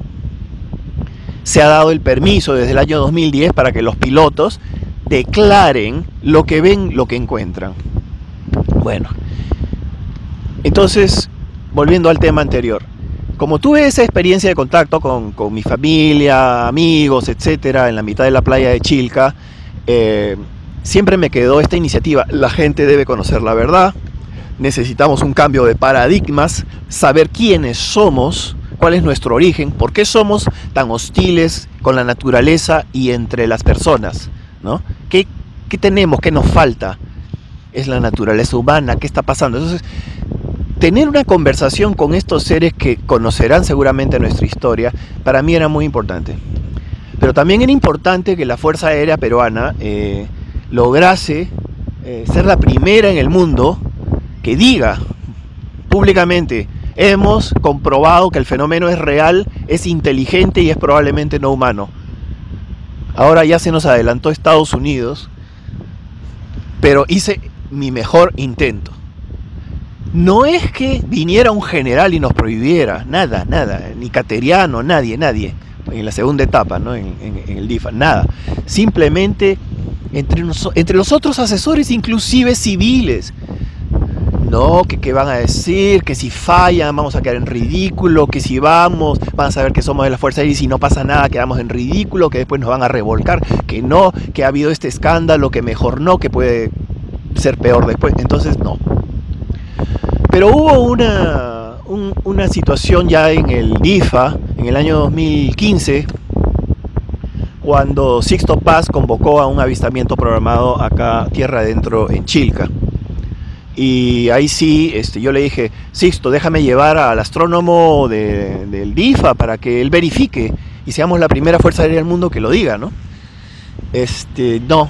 se ha dado el permiso desde el año 2010 para que los pilotos declaren lo que ven, lo que encuentran. Bueno, entonces, volviendo al tema anterior, como tuve esa experiencia de contacto con mi familia, amigos, etcétera, en la mitad de la playa de Chilca, siempre me quedó esta iniciativa. La gente debe conocer la verdad, necesitamos un cambio de paradigmas, saber quiénes somos, cuál es nuestro origen, por qué somos tan hostiles con la naturaleza y entre las personas, ¿no? ¿Qué tenemos? ¿Qué nos falta? ¿Es la naturaleza humana? ¿Qué está pasando? Entonces, tener una conversación con estos seres que conocerán seguramente nuestra historia, para mí era muy importante. Pero también era importante que la Fuerza Aérea Peruana lograse ser la primera en el mundo que diga públicamente: hemos comprobado que el fenómeno es real, es inteligente y es probablemente no humano. Ahora ya se nos adelantó Estados Unidos, pero hice mi mejor intento. No es que viniera un general y nos prohibiera, nada, ni Cateriano, nadie, en la segunda etapa, ¿no? en el DIFA, nada. Simplemente entre los otros asesores, inclusive civiles. No, que qué van a decir, que si fallan vamos a quedar en ridículo, que si van a saber que somos de la Fuerza Aérea y si no pasa nada quedamos en ridículo, que después nos van a revolcar, que no, que ha habido este escándalo, que mejor no, que puede ser peor después. Entonces no. Pero hubo una situación ya en el DIFA, en el año 2015, cuando Sixto Paz convocó a un avistamiento programado acá tierra adentro en Chilca. Y ahí sí, yo le dije: Sixto, déjame llevar al astrónomo del DIFA para que él verifique y seamos la primera fuerza aérea del mundo que lo diga, ¿no? No,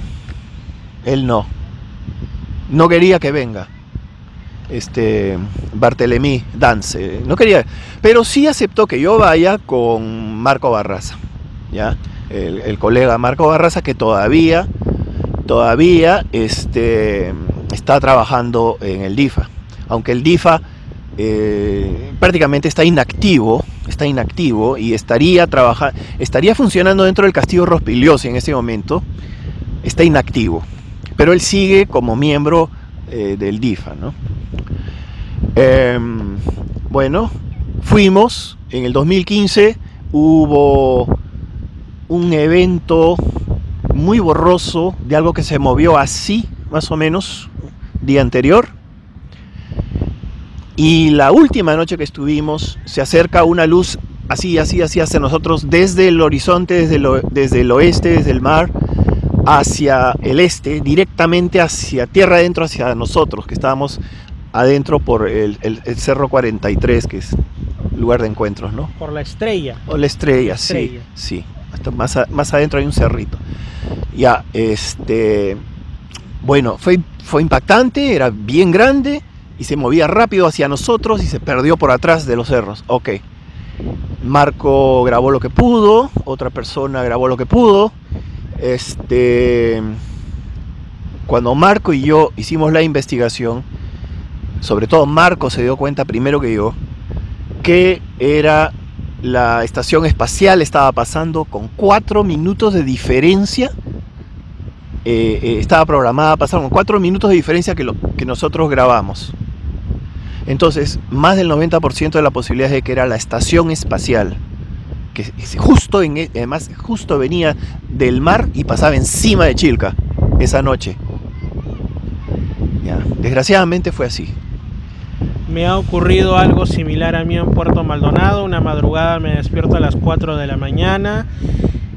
él no quería que venga. Barthelemy Dance, no quería, pero sí aceptó que yo vaya con Marco Barraza, ¿ya? El colega Marco Barraza, que todavía está trabajando en el DIFA, aunque el DIFA prácticamente está inactivo y estaría funcionando dentro del castillo Rospigliosi en este momento. Está inactivo, pero él sigue como miembro del DIFA, ¿no? Bueno, fuimos en el 2015, hubo un evento muy borroso de algo que se movió así, más o menos, día anterior. Y la última noche que estuvimos, se acerca una luz así hacia nosotros, desde el horizonte, desde el oeste, desde el mar, hacia el este, directamente hacia tierra adentro, hacia nosotros, que estábamos adentro por el Cerro 43, que es lugar de encuentros, ¿no? Por la estrella. O la estrella, sí. Hasta más adentro hay un cerrito. Ya, bueno, fue impactante, era bien grande y se movía rápido hacia nosotros y se perdió por atrás de los cerros. Ok. Marco grabó lo que pudo, otra persona grabó lo que pudo. Cuando Marco y yo hicimos la investigación, sobre todo Marco se dio cuenta primero que yo, que era la estación espacial, estaba pasando con 4 minutos de diferencia. Estaba programada a pasar con 4 minutos de diferencia que nosotros grabamos. Entonces, más del 90% de la posibilidad es de que era la estación espacial, que además justo venía del mar y pasaba encima de Chilca esa noche. Ya, desgraciadamente fue así. Me ha ocurrido algo similar a mí en Puerto Maldonado. Una madrugada me despierto a las 4 de la mañana,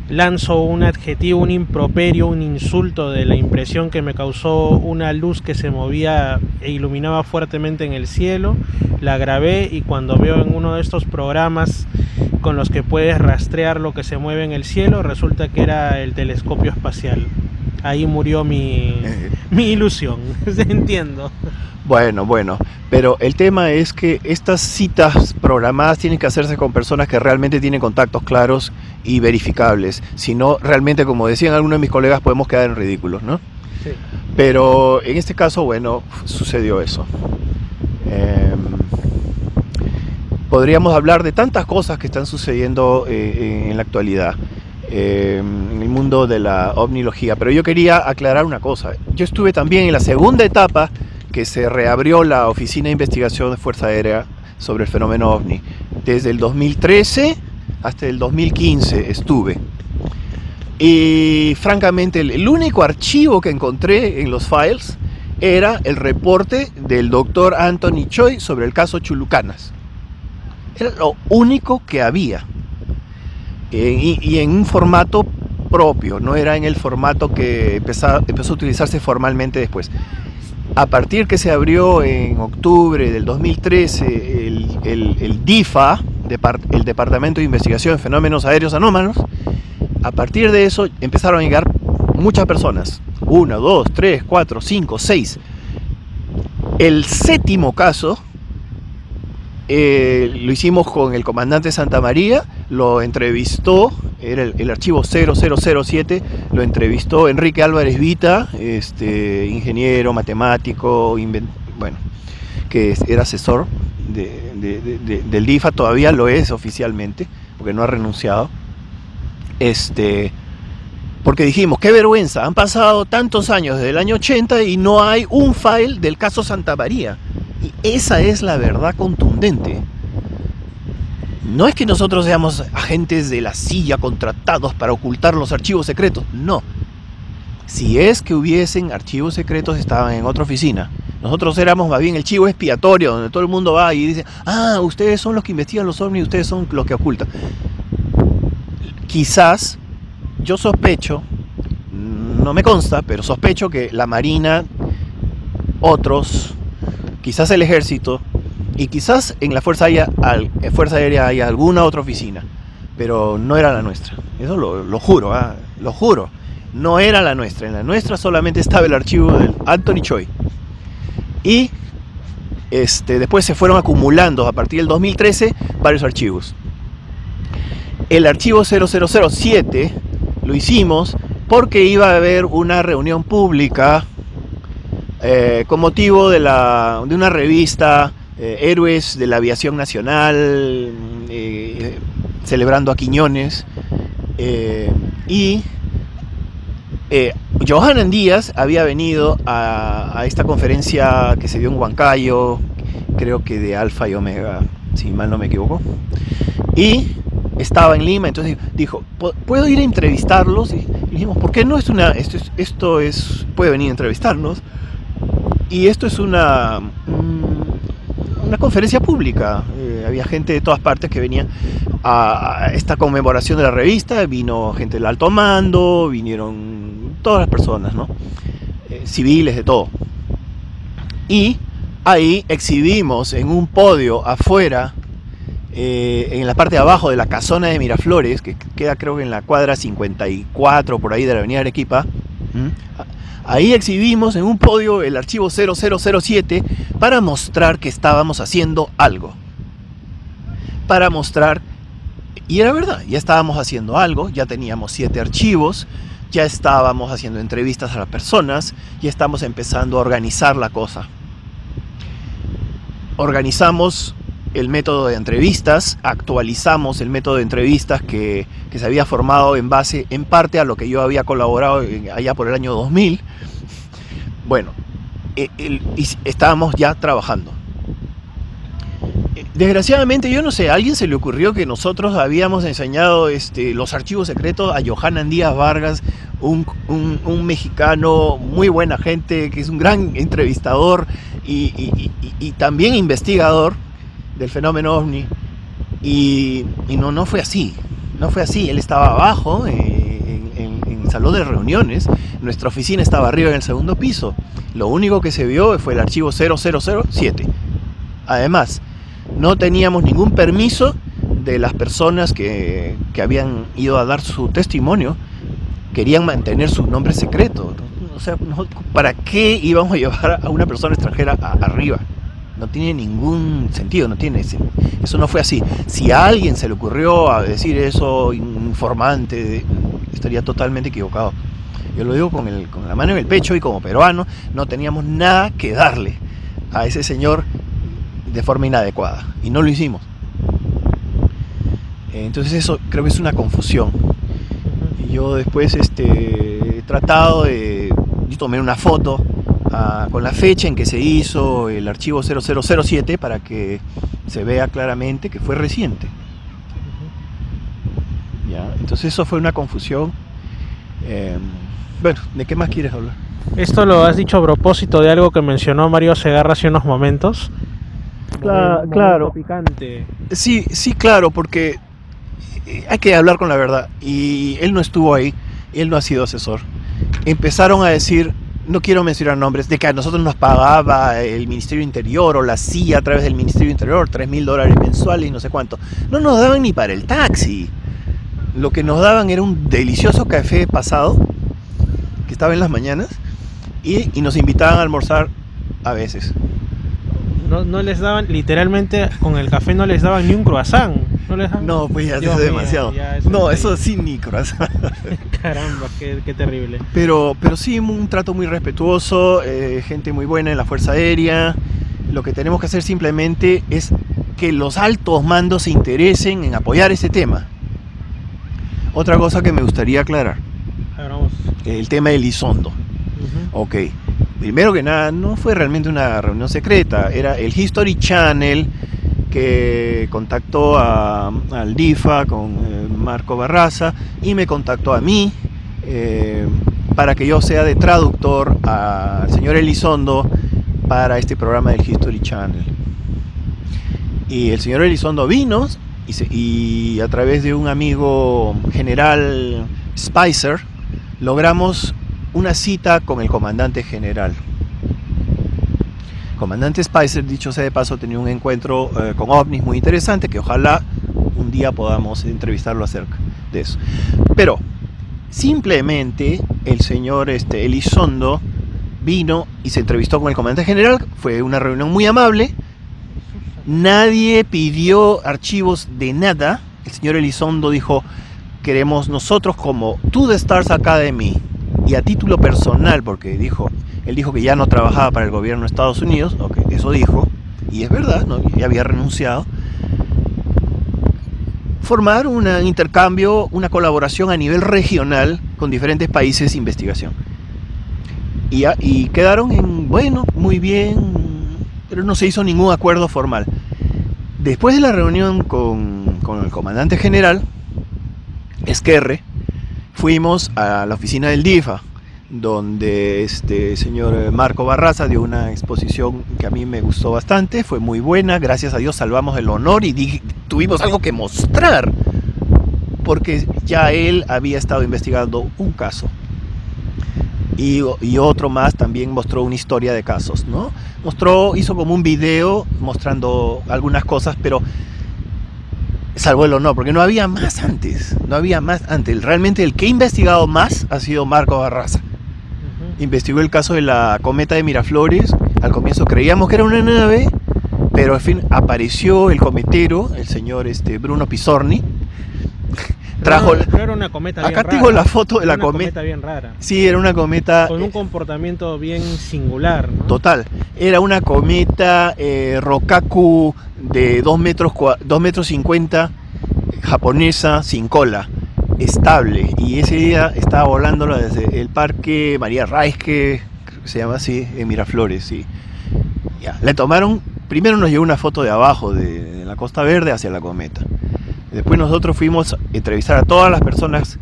lanzo un adjetivo, un improperio, un insulto de la impresión que me causó una luz que se movía e iluminaba fuertemente en el cielo. La grabé y cuando veo en uno de estos programas con los que puedes rastrear lo que se mueve en el cielo, resulta que era el telescopio espacial. ahí murió mi ilusión. Entiendo. Bueno, pero el tema es que estas citas programadas tienen que hacerse con personas que realmente tienen contactos claros y verificables. Si no, realmente, como decían algunos de mis colegas, podemos quedar en ridículos, ¿no? Sí. Pero en este caso, bueno, sucedió eso. Podríamos hablar de tantas cosas que están sucediendo en la actualidad, en el mundo de la ovnilogía, pero yo quería aclarar una cosa. Yo estuve también en la segunda etapa que se reabrió la Oficina de Investigación de Fuerza Aérea sobre el fenómeno ovni. Desde el 2013 hasta el 2015 estuve. Y francamente el único archivo que encontré en los files era el reporte del doctor Anthony Choi sobre el caso Chulucanas. Era lo único que había. Y en un formato propio, no era en el formato que empezó a utilizarse formalmente después. A partir que se abrió en octubre del 2013 el DIFA, el Departamento de Investigación de Fenómenos Aéreos Anómalos, a partir de eso empezaron a llegar muchas personas. 1, 2, 3, 4, 5, 6. El séptimo caso lo hicimos con el comandante Santa María, lo entrevistó, era el archivo 0007, lo entrevistó Enrique Álvarez Vita, ingeniero, matemático, bueno, que era asesor del DIFA, todavía lo es oficialmente, porque no ha renunciado. Porque dijimos, qué vergüenza, han pasado tantos años desde el año 80 y no hay un file del caso Santa María. Y esa es la verdad contundente. No es que nosotros seamos agentes de la CIA contratados para ocultar los archivos secretos, no. Si es que hubiesen archivos secretos, estaban en otra oficina. Nosotros éramos más bien el chivo expiatorio, donde todo el mundo va y dice, ustedes son los que investigan los ovnis, ustedes son los que ocultan. Quizás, yo sospecho, no me consta, pero sospecho que la Marina, otros, quizás el Ejército y quizás en la Fuerza Aérea haya alguna otra oficina, pero no era la nuestra. Eso lo juro, lo juro. No era la nuestra. En la nuestra solamente estaba el archivo del Anthony Choi. Y después se fueron acumulando a partir del 2013 varios archivos. El archivo 0007 lo hicimos porque iba a haber una reunión pública con motivo de una revista, Héroes de la Aviación Nacional, celebrando a Quiñones, y Johanan Díaz había venido a esta conferencia que se dio en Huancayo, creo que de Alfa y Omega, si mal no me equivoco, y estaba en Lima. Entonces dijo, ¿puedo ir a entrevistarlos? Y dijimos, ¿por qué no? Esto puede venir a entrevistarnos. Y esto es una conferencia pública. Había gente de todas partes que venía a esta conmemoración de la revista. Vino gente del alto mando, vinieron todas las personas, ¿no? Civiles, de todo. Y ahí exhibimos en un podio afuera, en la parte de abajo de la casona de Miraflores, que queda creo que en la cuadra 54 por ahí de la avenida Arequipa. Ahí exhibimos en un podio el archivo 0007 para mostrar que estábamos haciendo algo. Para mostrar, y era verdad, ya estábamos haciendo algo, ya teníamos 7 archivos, ya estábamos haciendo entrevistas a las personas, ya estamos empezando a organizar la cosa. Organizamos el método de entrevistas, actualizamos el método de entrevistas que se había formado en base, en parte, a lo que yo había colaborado allá por el año 2000. Bueno, estábamos ya trabajando. Desgraciadamente, yo no sé, a alguien se le ocurrió que nosotros habíamos enseñado los archivos secretos a Johanan Díaz Vargas, un mexicano muy buena gente, que es un gran entrevistador y también investigador del fenómeno ovni, y no fue así, él estaba abajo en el salón de reuniones, nuestra oficina estaba arriba en el segundo piso, lo único que se vio fue el archivo 0007. Además, no teníamos ningún permiso de las personas que habían ido a dar su testimonio querían mantener su nombre secreto. O sea, ¿para qué íbamos a llevar a una persona extranjera arriba? No tiene ningún sentido, eso no fue así. Si a alguien se le ocurrió a decir eso, informante, estaría totalmente equivocado. Yo lo digo con la mano en el pecho, y como peruano no teníamos nada que darle a ese señor de forma inadecuada, y no lo hicimos. Entonces eso creo que es una confusión. Y yo después he tratado de... Yo tomé una foto con la fecha en que se hizo el archivo 0007 para que se vea claramente que fue reciente. ¿Ya? Entonces eso fue una confusión. Bueno, ¿de qué más quieres hablar? Esto lo has dicho a propósito de algo que mencionó Mario Segarra hace unos momentos. Claro. Picante. Sí, claro, porque hay que hablar con la verdad. Y él no estuvo ahí, él no ha sido asesor. Empezaron a decir, no quiero mencionar nombres, de que a nosotros nos pagaba el Ministerio Interior o la CIA a través del Ministerio Interior $3.000 mensuales y no sé cuánto. No nos daban ni para el taxi. Lo que nos daban era un delicioso café pasado, que estaba en las mañanas, y nos invitaban a almorzar a veces. No les daban, literalmente, con el café no les daban ni un croissant. No, pues ya Dios es mío, demasiado. Eso sí, ni croissant. Caramba, qué terrible. Pero sí, un trato muy respetuoso, gente muy buena en la Fuerza Aérea. Lo que tenemos que hacer simplemente es que los altos mandos se interesen en apoyar este tema. Otra cosa que me gustaría aclarar, el tema de Elizondo. Ok, primero que nada, no fue realmente una reunión secreta, era el History Channel que contactó al DIFA con Marco Barraza y me contactó a mí para que yo sea de traductor al señor Elizondo para este programa del History Channel. Y el señor Elizondo vino y a través de un amigo general Spicer logramos una cita con el comandante general. Comandante Spicer, dicho sea de paso, tenía un encuentro con ovnis muy interesante, que ojalá un día podamos entrevistarlo acerca de eso. Pero simplemente el señor Elizondo vino y se entrevistó con el comandante general. Fue una reunión muy amable. Nadie pidió archivos de nada. El señor Elizondo dijo, queremos nosotros como To The Stars Academy, y a título personal, porque él dijo que ya no trabajaba para el gobierno de Estados Unidos, okay, eso dijo, y es verdad, ¿no? Ya había renunciado, formar un intercambio, una colaboración a nivel regional con diferentes países de investigación. Y quedaron en, bueno, muy bien, pero no se hizo ningún acuerdo formal. Después de la reunión con el comandante general, Esquerre, fuimos a la oficina del DIFA, donde señor Marco Barraza dio una exposición que a mí me gustó bastante, fue muy buena, gracias a Dios salvamos el honor y tuvimos algo que mostrar, porque ya él había estado investigando un caso. Y otro más también mostró una historia de casos, ¿no? Hizo como un video mostrando algunas cosas, pero salvó el honor, porque no había más antes. Realmente el que ha investigado más ha sido Marco Barraza. Investigó el caso de la cometa de Miraflores. Al comienzo creíamos que era una nave, pero al fin apareció el cometero, el señor Bruno Pisorni. Era una cometa bien acá rara. tengo la foto de la cometa. Una cometa bien rara. Sí, era una cometa con un comportamiento bien singular, ¿no? Total. Era una cometa Rokaku de 2,50 metros, japonesa, sin cola, estable. Y ese día estaba volándola desde el Parque María Raizque, creo que se llama así, en Miraflores. Sí. Ya. Le tomaron, primero nos llegó una foto de abajo de la Costa Verde hacia la cometa. Después nosotros fuimos a entrevistar a todas las personas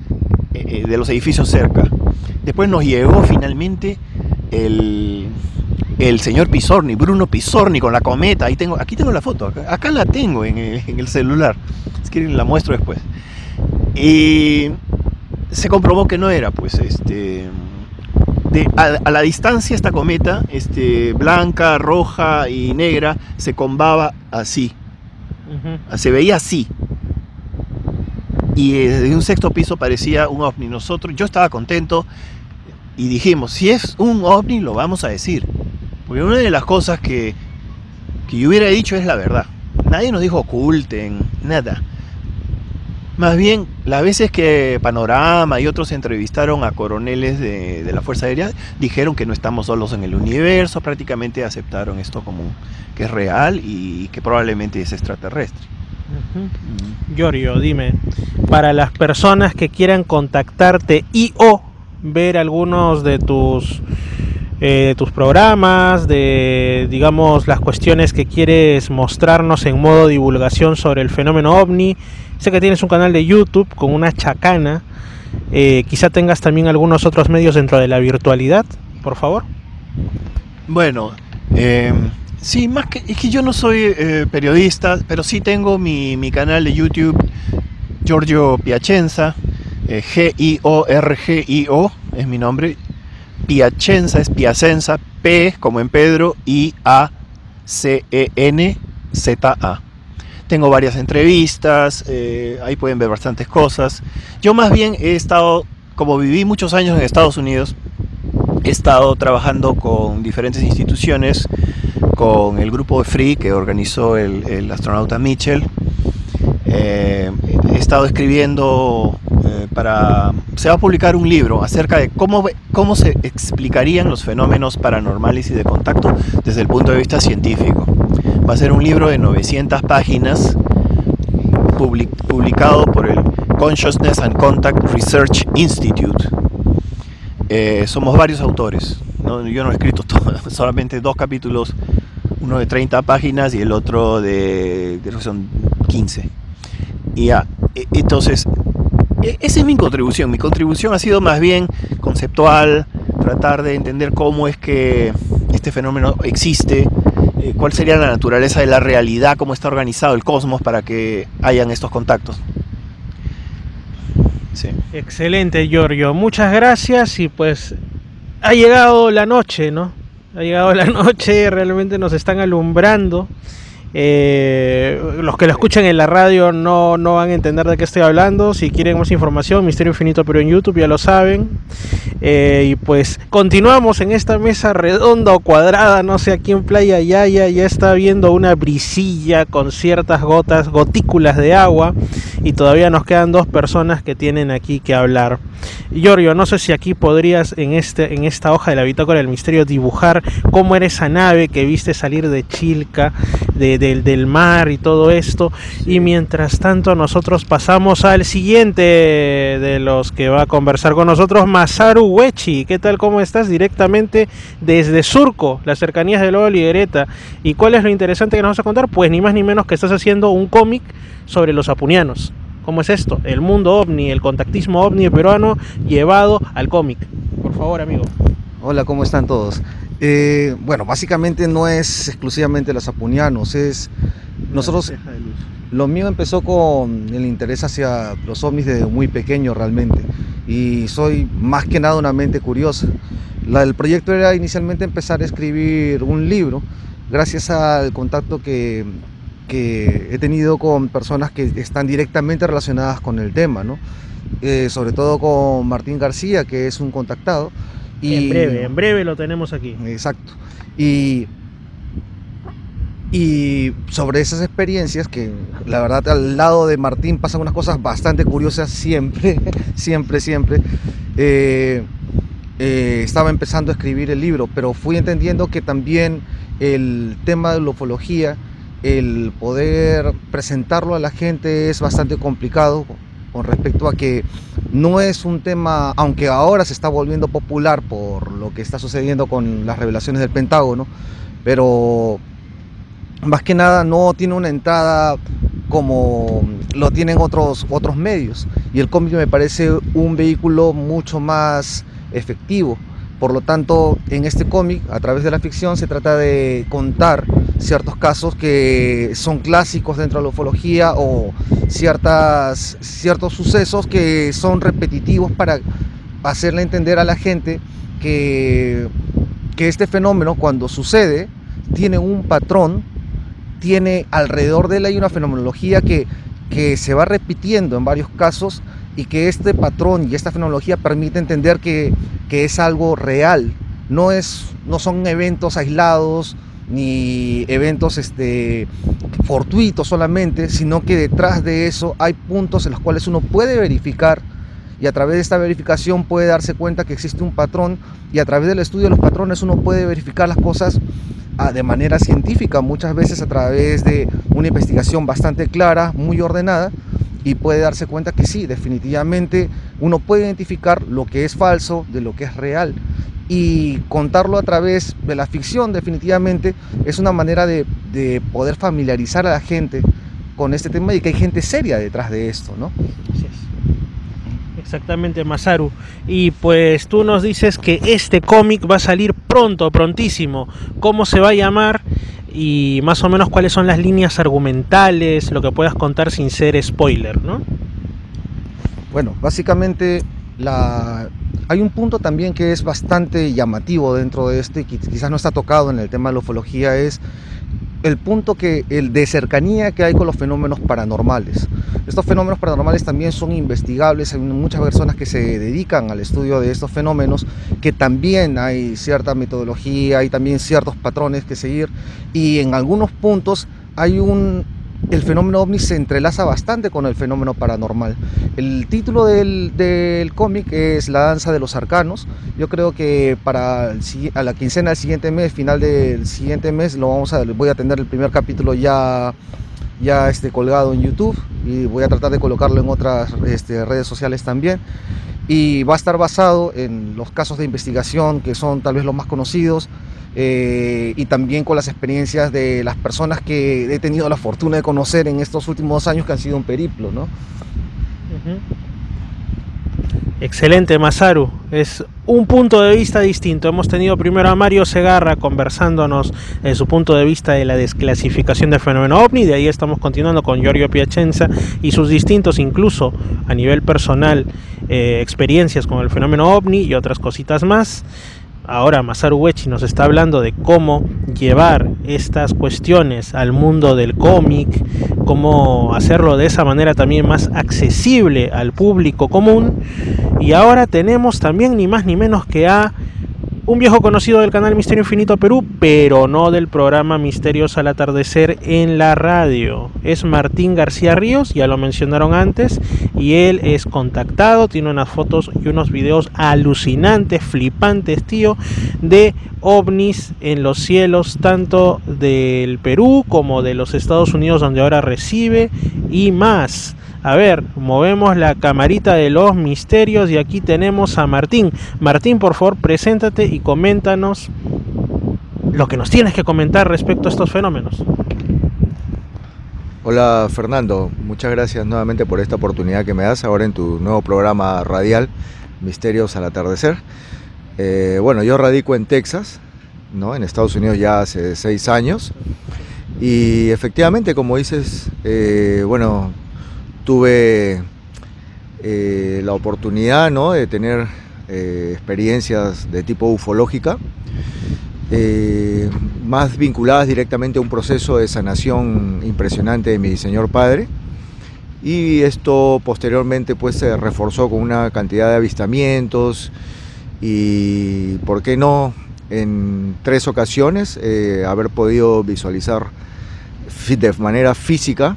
de los edificios cerca. Después nos llegó finalmente el señor Pisorni, Bruno Pisorni, con la cometa. Aquí tengo la foto, acá la tengo en el celular. Si quieren la muestro después. Y se comprobó que no era, pues, a la distancia esta cometa, blanca, roja y negra, se combaba así. Se veía así. y desde un sexto piso parecía un ovni. Yo estaba contento y dijimos, si es un ovni lo vamos a decir, porque una de las cosas que yo hubiera dicho es la verdad. Nadie nos dijo oculten, nada. Más bien, las veces que Panorama y otros entrevistaron a coroneles de la Fuerza Aérea, dijeron que no estamos solos en el universo, prácticamente aceptaron esto como que es real y que probablemente es extraterrestre. Giorgio, dime, para las personas que quieran contactarte y o ver algunos de tus programas, de, digamos, las cuestiones que quieres mostrarnos en modo divulgación sobre el fenómeno ovni. Sé que tienes un canal de YouTube con una chacana. Quizá tengas también algunos otros medios dentro de la virtualidad, por favor. Bueno, sí, es que yo no soy periodista, pero sí tengo mi canal de YouTube, Giorgio Piacenza, Giorgio es mi nombre. Piacenza es Piacenza, P como en Pedro, I-A-C-E-N-Z-A. Tengo varias entrevistas, ahí pueden ver bastantes cosas. Yo más bien he estado, como viví muchos años en Estados Unidos, he estado trabajando con diferentes instituciones, con el grupo Free que organizó el astronauta Mitchell. He estado escribiendo se va a publicar un libro acerca de cómo se explicarían los fenómenos paranormales y de contacto desde el punto de vista científico. Va a ser un libro de 900 páginas publicado por el Consciousness and Contact Research Institute. Somos varios autores, ¿no? Yo no he escrito todo, solamente 2 capítulos, uno de 30 páginas y el otro de son 15. Y ya, entonces, esa es mi contribución. Mi contribución ha sido más bien conceptual, tratar de entender cómo es que este fenómeno existe, cuál sería la naturaleza de la realidad, cómo está organizado el cosmos para que hayan estos contactos. Sí. Excelente, Giorgio. Muchas gracias y pues ha llegado la noche, ¿no? Ha llegado la noche, realmente nos están alumbrando. Los que lo escuchan en la radio no van a entender de qué estoy hablando. Si quieren más información, Misterio Infinito pero en YouTube, ya lo saben. Y pues continuamos en esta mesa redonda o cuadrada, no sé, aquí en Playa Yaya ya está viendo una brisilla con ciertas gotículas de agua, y todavía nos quedan 2 personas que tienen aquí que hablar. Giorgio, no sé si aquí podrías en esta hoja de la bitácora del misterio dibujar cómo era esa nave que viste salir de Chilca, del mar y todo esto. Y mientras tanto nosotros pasamos al siguiente de los que va a conversar con nosotros, Masaru Uechi. ¿Qué tal? ¿Cómo estás? Directamente desde Surco, las cercanías de Lobo Liguereta. ¿Y cuál es lo interesante que nos vas a contar? Pues ni más ni menos que estás haciendo un cómic sobre los apunianos. ¿Cómo es esto? El mundo ovni, el contactismo ovni peruano llevado al cómic. Por favor, amigo. Hola, ¿cómo están todos? Bueno, básicamente no es exclusivamente los apunianos, nosotros, lo mío empezó con el interés hacia los ovnis desde muy pequeño realmente, y soy más que nada una mente curiosa. El proyecto era inicialmente empezar a escribir un libro, gracias al contacto que he tenido con personas que están directamente relacionadas con el tema, ¿no? Sobre todo con Martín García, que es un contactado. Y en breve lo tenemos aquí. Exacto. Y sobre esas experiencias, que la verdad al lado de Martín pasan unas cosas bastante curiosas siempre, siempre. Estaba empezando a escribir el libro, pero fui entendiendo que también el tema de la ufología, el poder presentarlo a la gente es bastante complicado, con respecto a que no es un tema, aunque ahora se está volviendo popular por lo que está sucediendo con las revelaciones del Pentágono, pero más que nada no tiene una entrada como lo tienen otros medios, y el cómic me parece un vehículo mucho más efectivo. Por lo tanto, en este cómic, a través de la ficción, se trata de contar ciertos casos que son clásicos dentro de la ufología, o ciertos sucesos que son repetitivos, para hacerle entender a la gente que este fenómeno, cuando sucede, tiene un patrón, tiene alrededor de él hay una fenomenología que que se va repitiendo en varios casos y que este patrón y esta fenomenología permite entender que es algo real, no son eventos aislados ni eventos fortuitos solamente, sino que detrás de eso hay puntos en los cuales uno puede verificar, y a través de esta verificación puede darse cuenta que existe un patrón, y a través del estudio de los patrones uno puede verificar las cosas de manera científica, muchas veces a través de una investigación bastante clara, muy ordenada, y puede darse cuenta que sí, definitivamente uno puede identificar lo que es falso de lo que es real. Y contarlo a través de la ficción definitivamente es una manera de poder familiarizar a la gente con este tema y que hay gente seria detrás de esto, ¿no? Así es. Exactamente, Masaru. Y pues tú nos dices que este cómic va a salir prontísimo. ¿Cómo se va a llamar? Y más o menos cuáles son las líneas argumentales, lo que puedas contar sin ser spoiler, ¿no? Bueno, básicamente hay un punto también que es bastante llamativo dentro de este, que quizás no está tocado en el tema de la ufología, es el punto de cercanía que hay con los fenómenos paranormales. Estos fenómenos paranormales también son investigables, hay muchas personas que se dedican al estudio de estos fenómenos, que también hay cierta metodología, hay también ciertos patrones que seguir, y en algunos puntos el fenómeno ovni se entrelaza bastante con el fenómeno paranormal. El título del cómic es La danza de los arcanos. Yo creo que a la quincena del siguiente mes, final del siguiente mes, voy a tener el primer capítulo ya colgado en YouTube, y voy a tratar de colocarlo en otras redes sociales también. Y va a estar basado en los casos de investigación que son tal vez los más conocidos, y también con las experiencias de las personas que he tenido la fortuna de conocer en estos últimos años, que han sido un periplo, ¿no? Excelente, Masaru. Es un punto de vista distinto. Hemos tenido primero a Mario Segarra conversándonos de su punto de vista de la desclasificación del fenómeno ovni. De ahí estamos continuando con Giorgio Piacenza y sus distintos, incluso a nivel personal, experiencias con el fenómeno ovni y otras cositas más. Ahora Masaru Uechi nos está hablando de cómo llevar estas cuestiones al mundo del cómic, cómo hacerlo de esa manera también más accesible al público común. Y ahora tenemos también ni más ni menos que a un viejo conocido del canal Misterio Infinito Perú, pero no del programa Misterios al Atardecer en la radio. Es Martín García Ríos, ya lo mencionaron antes, y él es contactado, tiene unas fotos y unos videos alucinantes, flipantes, tío, de ovnis en los cielos, tanto del Perú como de los Estados Unidos, donde ahora reside, y más. A ver, movemos la camarita de los misterios y aquí tenemos a Martín. Martín, por favor, preséntate y coméntanos lo que nos tienes que comentar respecto a estos fenómenos. Hola Fernando, muchas gracias nuevamente por esta oportunidad que me das ahora en tu nuevo programa radial Misterios al Atardecer. Bueno, yo radico en Texas, ¿no? En Estados Unidos ya hace 6 años, y efectivamente, como dices, bueno, tuve la oportunidad, ¿no?, de tener experiencias de tipo ufológica, más vinculadas directamente a un proceso de sanación impresionante de mi señor padre, y esto posteriormente pues se reforzó con una cantidad de avistamientos y, ¿por qué no?, en 3 ocasiones haber podido visualizar de manera física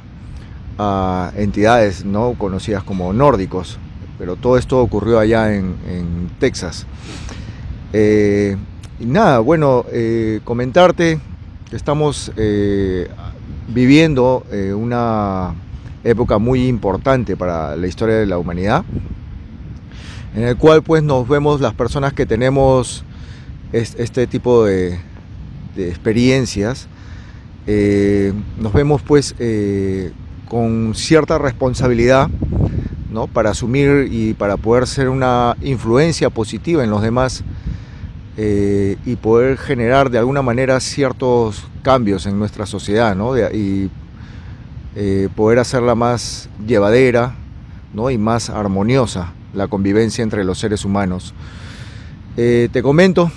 a entidades no conocidas como nórdicos, pero todo esto ocurrió allá en Texas. Y nada, bueno, comentarte que estamos viviendo una época muy importante para la historia de la humanidad, en el cual pues nos vemos las personas que tenemos este tipo de experiencias, nos vemos pues con cierta responsabilidad, ¿no?, para asumir y para poder ser una influencia positiva en los demás, y poder generar de alguna manera ciertos cambios en nuestra sociedad, ¿no?, y poder hacerla más llevadera, ¿no?, y más armoniosa la convivencia entre los seres humanos. Te comento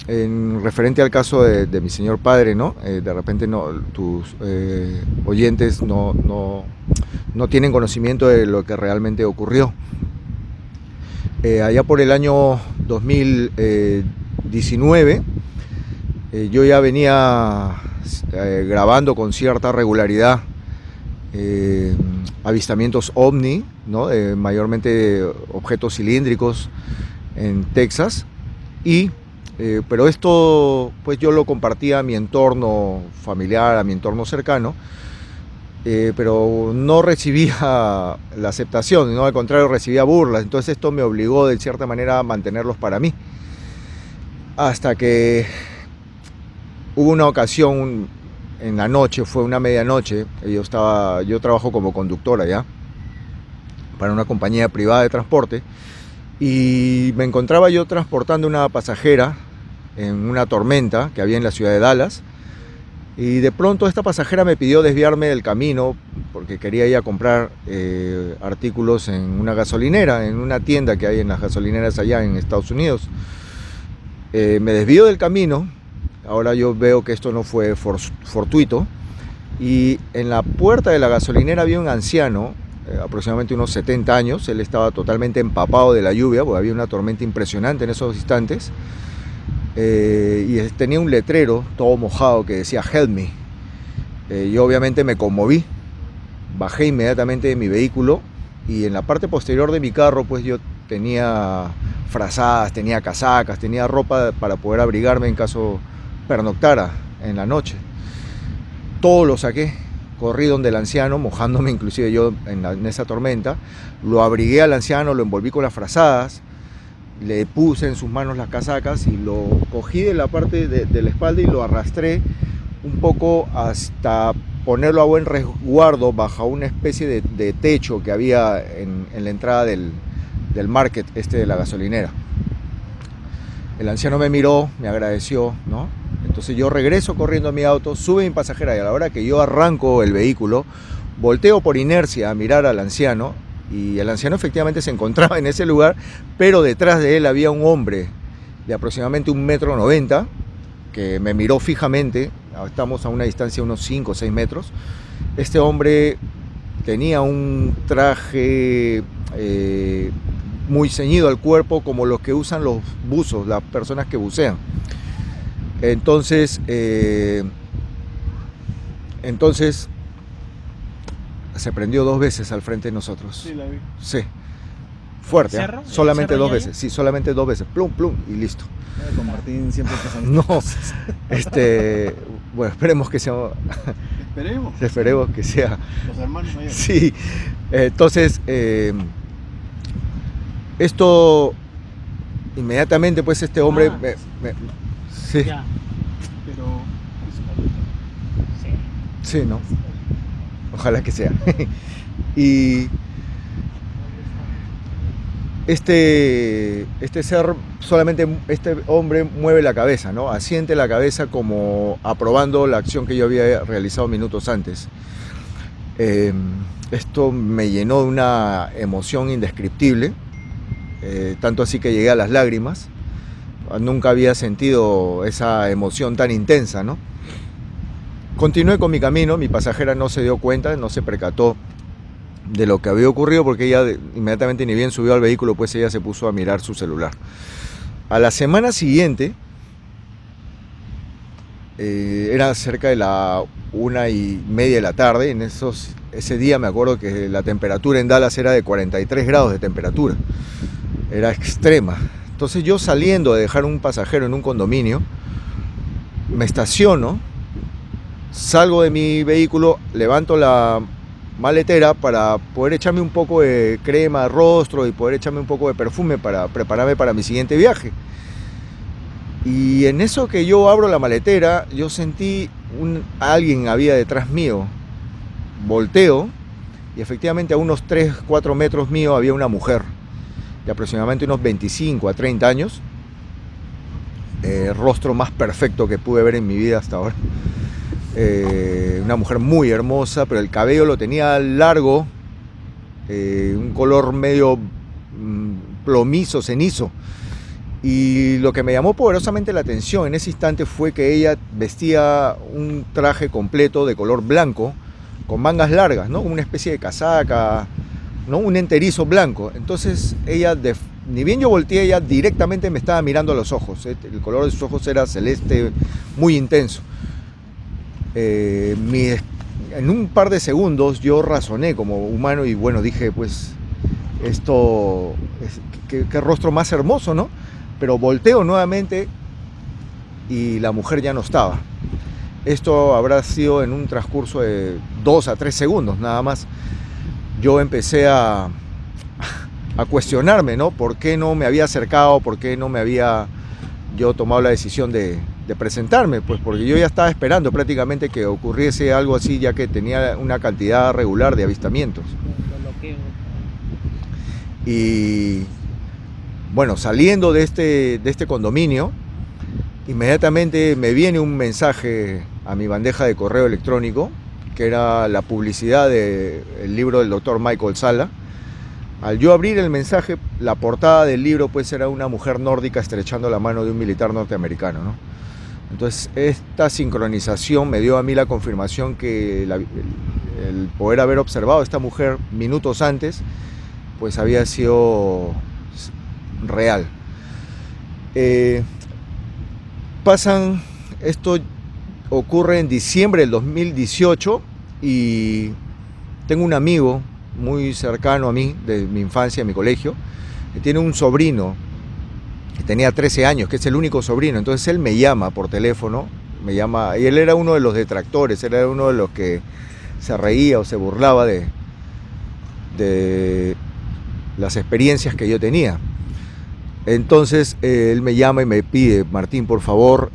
en referente al caso de mi señor padre, ¿no? De repente tus oyentes no tienen conocimiento de lo que realmente ocurrió. Allá por el año 2019, yo ya venía grabando con cierta regularidad avistamientos ovni, ¿no? Mayormente objetos cilíndricos en Texas, pero esto pues yo lo compartía a mi entorno familiar, a mi entorno cercano, pero no recibía la aceptación, ¿no? Al contrario, recibía burlas. Entonces esto me obligó de cierta manera a mantenerlos para mí, hasta que hubo una ocasión en la noche, fue una medianoche. Yo trabajo como conductor allá para una compañía privada de transporte, y me encontraba yo transportando una pasajera en una tormenta que había en la ciudad de Dallas, y de pronto esta pasajera me pidió desviarme del camino porque quería ir a comprar artículos en una gasolinera, en una tienda que hay en las gasolineras allá en Estados Unidos. Me desvío del camino. Ahora yo veo que esto no fue fortuito, y en la puerta de la gasolinera había un anciano, aproximadamente unos 70 años. Él estaba totalmente empapado de la lluvia, porque había una tormenta impresionante en esos instantes, y tenía un letrero todo mojado que decía "Help me". Yo obviamente me conmoví, bajé inmediatamente de mi vehículo, y en la parte posterior de mi carro pues yo tenía frazadas, tenía casacas, tenía ropa para poder abrigarme en caso pernoctara en la noche. Todo lo saqué, corrí donde el anciano, mojándome inclusive yo en esa tormenta. Lo abrigué al anciano, lo envolví con las frazadas, le puse en sus manos las casacas y lo cogí de la parte de la espalda y lo arrastré un poco hasta ponerlo a buen resguardo bajo una especie de techo que había en la entrada del market de la gasolinera. El anciano me miró, me agradeció, ¿no? Entonces yo regreso corriendo a mi auto, sube mi pasajera, y a la hora que yo arranco el vehículo, volteo por inercia a mirar al anciano, y el anciano efectivamente se encontraba en ese lugar, pero detrás de él había un hombre de aproximadamente 1,90 m que me miró fijamente. Estamos a una distancia de unos 5 o 6 metros. Este hombre tenía un traje muy ceñido al cuerpo, como los que usan los buzos, las personas que bucean. Entonces se prendió 2 veces al frente de nosotros. Sí, la vi. Sí. Fuerte, ¿eh? Solamente 2 veces. Sí, solamente 2 veces. Plum, plum y listo. Con Martín siempre pasamos. No, bueno, esperemos que sea. Esperemos que sea. Los hermanos mayores. Sí. Entonces, esto inmediatamente, pues este hombre sí. Ya. Pero sí, ¿no? Ojalá que sea. Y este ser, solamente este hombre mueve la cabeza, ¿no? Asiente la cabeza como aprobando la acción que yo había realizado minutos antes. Esto me llenó de una emoción indescriptible, tanto así que llegué a las lágrimas. Nunca había sentido esa emoción tan intensa, ¿no? Continué con mi camino. Mi pasajera no se dio cuenta, no se percató de lo que había ocurrido, porque ella inmediatamente, ni bien subió al vehículo, pues ella se puso a mirar su celular. A la semana siguiente, era cerca de la 1:30 de la tarde. Ese día me acuerdo que la temperatura en Dallas era de 43 grados de temperatura, era extrema. Entonces yo, saliendo de dejar un pasajero en un condominio, me estaciono, salgo de mi vehículo, levanto la maletera para poder echarme un poco de crema de rostro y poder echarme un poco de perfume para prepararme para mi siguiente viaje. Y en eso que yo abro la maletera, yo sentí alguien había detrás mío. Volteo y efectivamente a unos 3-4 metros mío había una mujer de aproximadamente unos 25 a 30 años, rostro más perfecto que pude ver en mi vida hasta ahora. Una mujer muy hermosa, pero el cabello lo tenía largo, un color medio plomizo, cenizo, Y lo que me llamó poderosamente la atención en ese instante fue que ella vestía un traje completo de color blanco, con mangas largas, ¿no? Una especie de casaca, ¿no? Un enterizo blanco. Entonces ella, ni bien yo volteé, ella directamente me estaba mirando a los ojos. El color de sus ojos era celeste, muy intenso. En un par de segundos yo razoné como humano y bueno, dije, pues, esto, qué rostro más hermoso, ¿no? Pero volteo nuevamente y la mujer ya no estaba. Esto habrá sido en un transcurso de 2 a 3 segundos nada más. Yo empecé a cuestionarme, ¿no? ¿Por qué no me había acercado? ¿Por qué no me había yo tomado la decisión de presentarme? Pues porque yo ya estaba esperando prácticamente que ocurriese algo así, ya que tenía una cantidad regular de avistamientos. Y bueno, saliendo de este condominio, inmediatamente me viene un mensaje a mi bandeja de correo electrónico, que era la publicidad del libro del doctor Michael Salla. Al yo abrir el mensaje, la portada del libro pues era una mujer nórdica estrechando la mano de un militar norteamericano, ¿no? Entonces esta sincronización me dio a mí la confirmación que el poder haber observado a esta mujer minutos antes pues había sido real. Esto ocurre en diciembre del 2018 y tengo un amigo muy cercano a mí, de mi infancia, de mi colegio, que tiene un sobrino que tenía 13 años, que es el único sobrino. Entonces él me llama por teléfono, y él era uno de los detractores, él era uno de los que se reía o se burlaba de las experiencias que yo tenía. Entonces él me llama y me pide: Martín, por favor,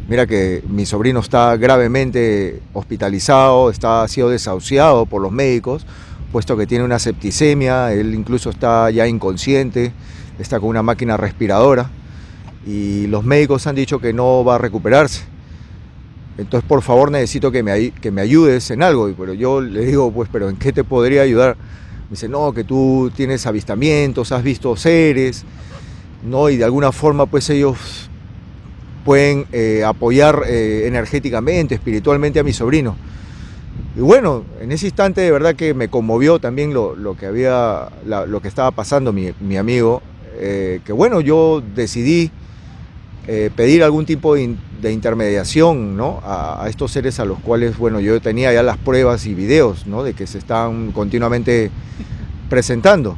mira que mi sobrino está gravemente hospitalizado, ha sido desahuciado por los médicos, puesto que tiene una septicemia, él incluso está ya inconsciente, está con una máquina respiradora y los médicos han dicho que no va a recuperarse. Entonces, por favor, necesito que me ayudes en algo. Pero yo le digo, pues, ¿pero en qué te podría ayudar? Me dice, no, que tú tienes avistamientos, has visto seres, ¿no? Y de alguna forma, pues, ellos pueden apoyar energéticamente, espiritualmente a mi sobrino. Y bueno, en ese instante de verdad que me conmovió también lo que estaba pasando mi amigo, que bueno, yo decidí pedir algún tipo de intermediación, ¿no? a estos seres a los cuales, bueno, yo tenía ya las pruebas y videos, ¿no? De que se están continuamente presentando.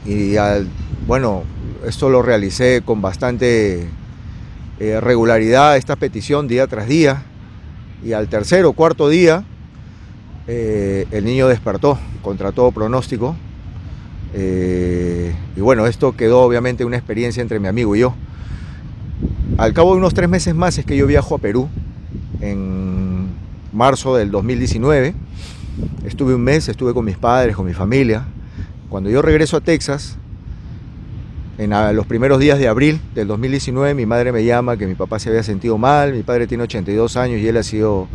Y bueno, esto lo realicé con bastante regularidad, esta petición día tras día, y al tercer o cuarto día el niño despertó contra todo pronóstico, y bueno, esto quedó obviamente una experiencia entre mi amigo y yo. Al cabo de unos 3 meses más es que yo viajo a Perú, en marzo del 2019, estuve un mes, estuve con mis padres, con mi familia. Cuando yo regreso a Texas, en los primeros días de abril del 2019, mi madre me llama que mi papá se había sentido mal. Mi padre tiene 82 años y él ha sido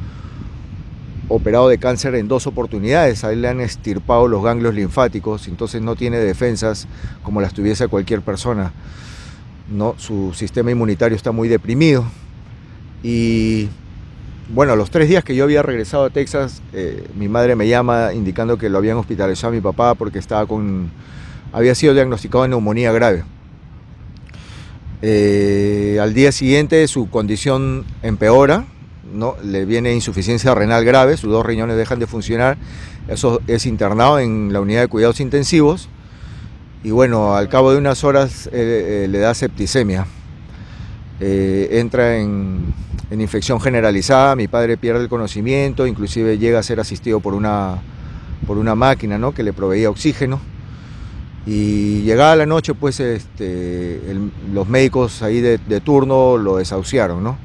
operado de cáncer en 2 oportunidades. A él le han extirpado los ganglios linfáticos, entonces no tiene defensas como las tuviese cualquier persona, ¿no? Su sistema inmunitario está muy deprimido. Y bueno, a los 3 días que yo había regresado a Texas, mi madre me llama indicando que lo habían hospitalizado a mi papá porque había sido diagnosticado de neumonía grave. Al día siguiente su condición empeora, ¿no? Le viene insuficiencia renal grave, sus 2 riñones dejan de funcionar. Eso es internado en la unidad de cuidados intensivos. Y bueno, al cabo de unas horas le da septicemia. Entra en infección generalizada, mi padre pierde el conocimiento, inclusive llega a ser asistido por una máquina, ¿no? Que le proveía oxígeno. Y llegada la noche, pues los médicos ahí de turno lo desahuciaron, ¿no?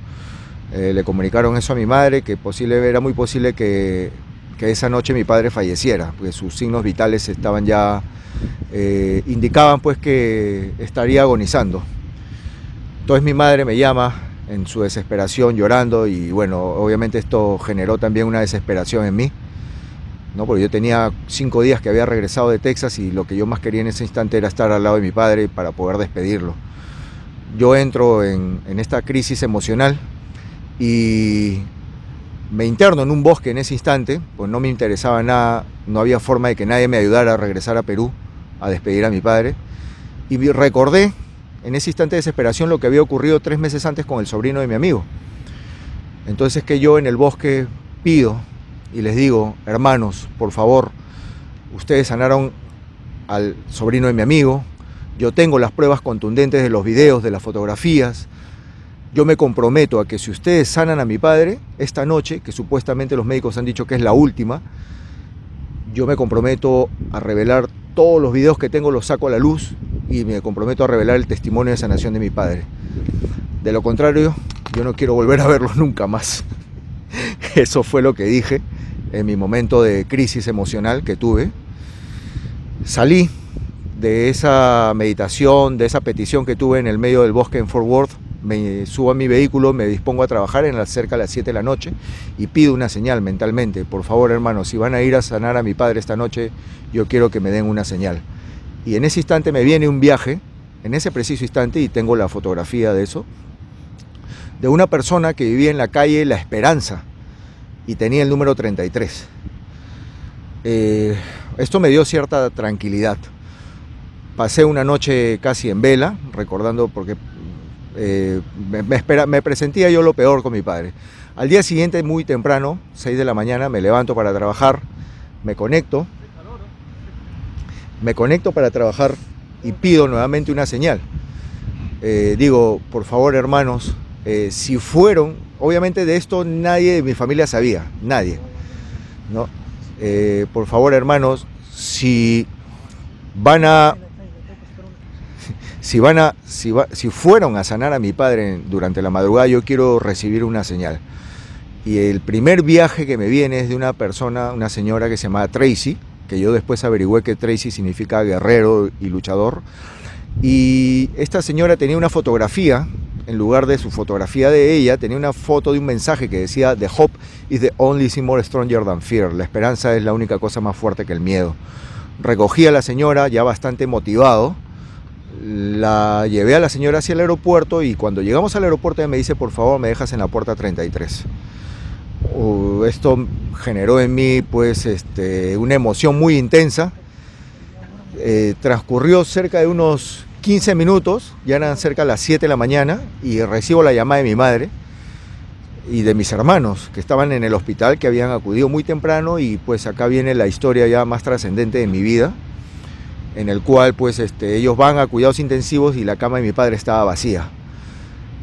Le comunicaron eso a mi madre, que era muy posible que esa noche mi padre falleciera, porque sus signos vitales estaban ya indicaban pues que estaría agonizando. Entonces mi madre me llama en su desesperación, llorando, y bueno, obviamente esto generó también una desesperación en mí, ¿no? Porque yo tenía 5 días que había regresado de Texas y lo que yo más quería en ese instante era estar al lado de mi padre para poder despedirlo. Yo entro en esta crisis emocional y me interno en un bosque en ese instante, pues no me interesaba nada, no había forma de que nadie me ayudara a regresar a Perú a despedir a mi padre. Y recordé en ese instante de desesperación lo que había ocurrido 3 meses antes con el sobrino de mi amigo. Entonces es que yo en el bosque pido y les digo: hermanos, por favor, ustedes sanaron al sobrino de mi amigo, yo tengo las pruebas contundentes de los videos, de las fotografías, yo me comprometo a que si ustedes sanan a mi padre esta noche, que supuestamente los médicos han dicho que es la última, yo me comprometo a revelar todos los videos que tengo, los saco a la luz y me comprometo a revelar el testimonio de sanación de mi padre. De lo contrario, yo no quiero volver a verlos nunca más. Eso fue lo que dije en mi momento de crisis emocional que tuve. Salí de esa meditación, de esa petición que tuve en el medio del bosque en Fort Worth, me subo a mi vehículo, me dispongo a trabajar cerca de las 7 de la noche y pido una señal mentalmente: por favor, hermanos, si van a ir a sanar a mi padre esta noche, yo quiero que me den una señal. Y en ese instante me viene un viaje, en ese preciso instante, y tengo la fotografía de eso, de una persona que vivía en la calle La Esperanza y tenía el número 33. Esto me dio cierta tranquilidad. Pasé una noche casi en vela, recordando, porque me presentía yo lo peor con mi padre. Al día siguiente, muy temprano, 6 de la mañana, me levanto para trabajar, me conecto para trabajar y pido nuevamente una señal. Digo: por favor, hermanos, si fueron, obviamente de esto nadie de mi familia sabía, nadie, ¿no? Por favor, hermanos, si fueron a sanar a mi padre durante la madrugada, yo quiero recibir una señal. Y el primer viaje que me viene es de una persona, una señora que se llama Tracy, que yo después averigüé que Tracy significa guerrero y luchador. Y esta señora tenía una fotografía, en lugar de su fotografía de ella, tenía una foto de un mensaje que decía: "The hope is the only thing more stronger than fear". La esperanza es la única cosa más fuerte que el miedo. Recogí a la señora ya bastante motivado, la llevé a la señora hacia el aeropuerto y cuando llegamos al aeropuerto ella me dice: por favor, me dejas en la puerta 33. Esto generó en mí pues una emoción muy intensa. Transcurrió cerca de unos 15 minutos, ya eran cerca de las 7 de la mañana y recibo la llamada de mi madre y de mis hermanos que estaban en el hospital, que habían acudido muy temprano. Y pues acá viene la historia ya más trascendente de mi vida, en el cual pues ellos van a cuidados intensivos y la cama de mi padre estaba vacía.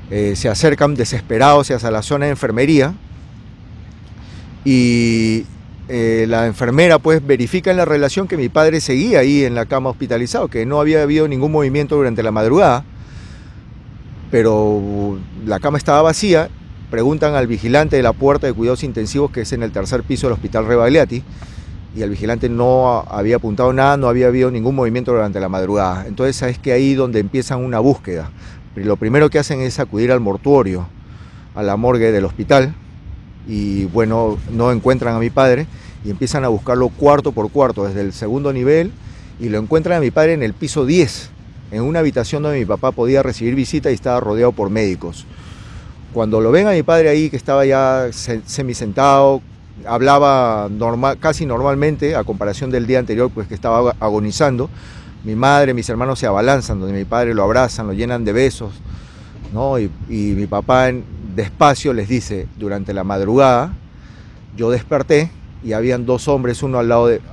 Se acercan desesperados hacia la zona de enfermería y la enfermera pues verifica en la relación que mi padre seguía ahí en la cama hospitalizado, que no había habido ningún movimiento durante la madrugada, pero la cama estaba vacía. Preguntan al vigilante de la puerta de cuidados intensivos, que es en el 3er piso del Hospital Rebagliati, y el vigilante no había apuntado nada, no había habido ningún movimiento durante la madrugada. Entonces es que ahí donde empiezan una búsqueda. Lo primero que hacen es acudir al mortuorio, a la morgue del hospital, y bueno, no encuentran a mi padre y empiezan a buscarlo cuarto por cuarto, desde el 2.º nivel, y lo encuentran a mi padre en el piso 10, en una habitación donde mi papá podía recibir visita y estaba rodeado por médicos. Cuando lo ven a mi padre ahí, que estaba ya semisentado, hablaba casi normalmente, a comparación del día anterior, pues que estaba agonizando, mi madre, mis hermanos se abalanzan donde mi padre, lo abrazan, lo llenan de besos, ¿no? Y mi papá despacio les dice: durante la madrugada yo desperté y habían 2 hombres, uno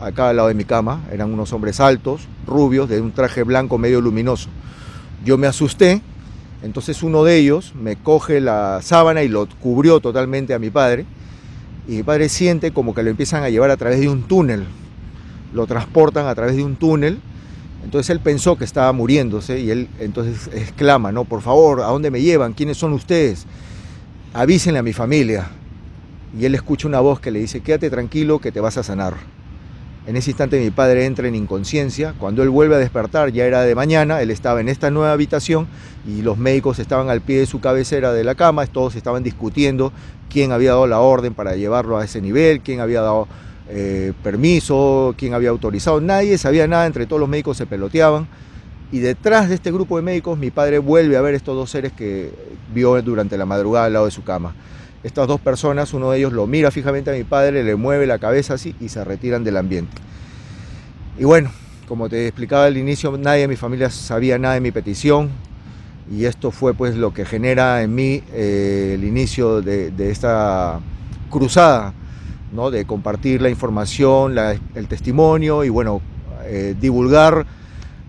acá al lado de mi cama, eran unos hombres altos, rubios, de un traje blanco medio luminoso. Yo me asusté, entonces uno de ellos me coge la sábana y lo cubrió totalmente a mi padre, y mi padre siente como que lo empiezan a llevar a través de un túnel, lo transportan a través de un túnel. Entonces él pensó que estaba muriéndose y él entonces exclama, ¿no? Por favor, ¿a dónde me llevan? ¿Quiénes son ustedes? Avísenle a mi familia. Y él escucha una voz que le dice: quédate tranquilo, que te vas a sanar. En ese instante mi padre entra en inconsciencia. Cuando él vuelve a despertar ya era de mañana, él estaba en esta nueva habitación y los médicos estaban al pie de su cabecera de la cama, todos estaban discutiendo quién había dado la orden para llevarlo a ese nivel, quién había dado permiso, quién había autorizado, nadie sabía nada, entre todos los médicos se peloteaban. Y detrás de este grupo de médicos, mi padre vuelve a ver estos dos seres que vio durante la madrugada al lado de su cama. Estas dos personas, uno de ellos lo mira fijamente a mi padre, le mueve la cabeza así y se retiran del ambiente. Y bueno, como te explicaba al inicio, nadie de mi familia sabía nada de mi petición y esto fue pues lo que genera en mí el inicio de esta cruzada, ¿no? De compartir la información, el testimonio y bueno, divulgar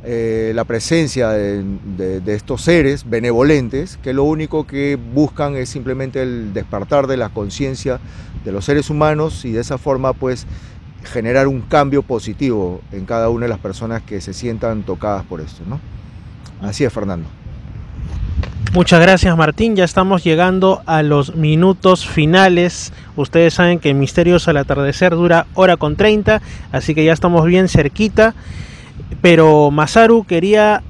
la presencia de estos seres benevolentes que lo único que buscan es simplemente el despertar de la conciencia de los seres humanos y de esa forma pues generar un cambio positivo en cada una de las personas que se sientan tocadas por esto, ¿no? Así es, Fernando. Muchas gracias, Martín. Ya estamos llegando a los minutos finales. Ustedes saben que Misterios al Atardecer dura 1:30, así que ya estamos bien cerquita. Pero Masaru quería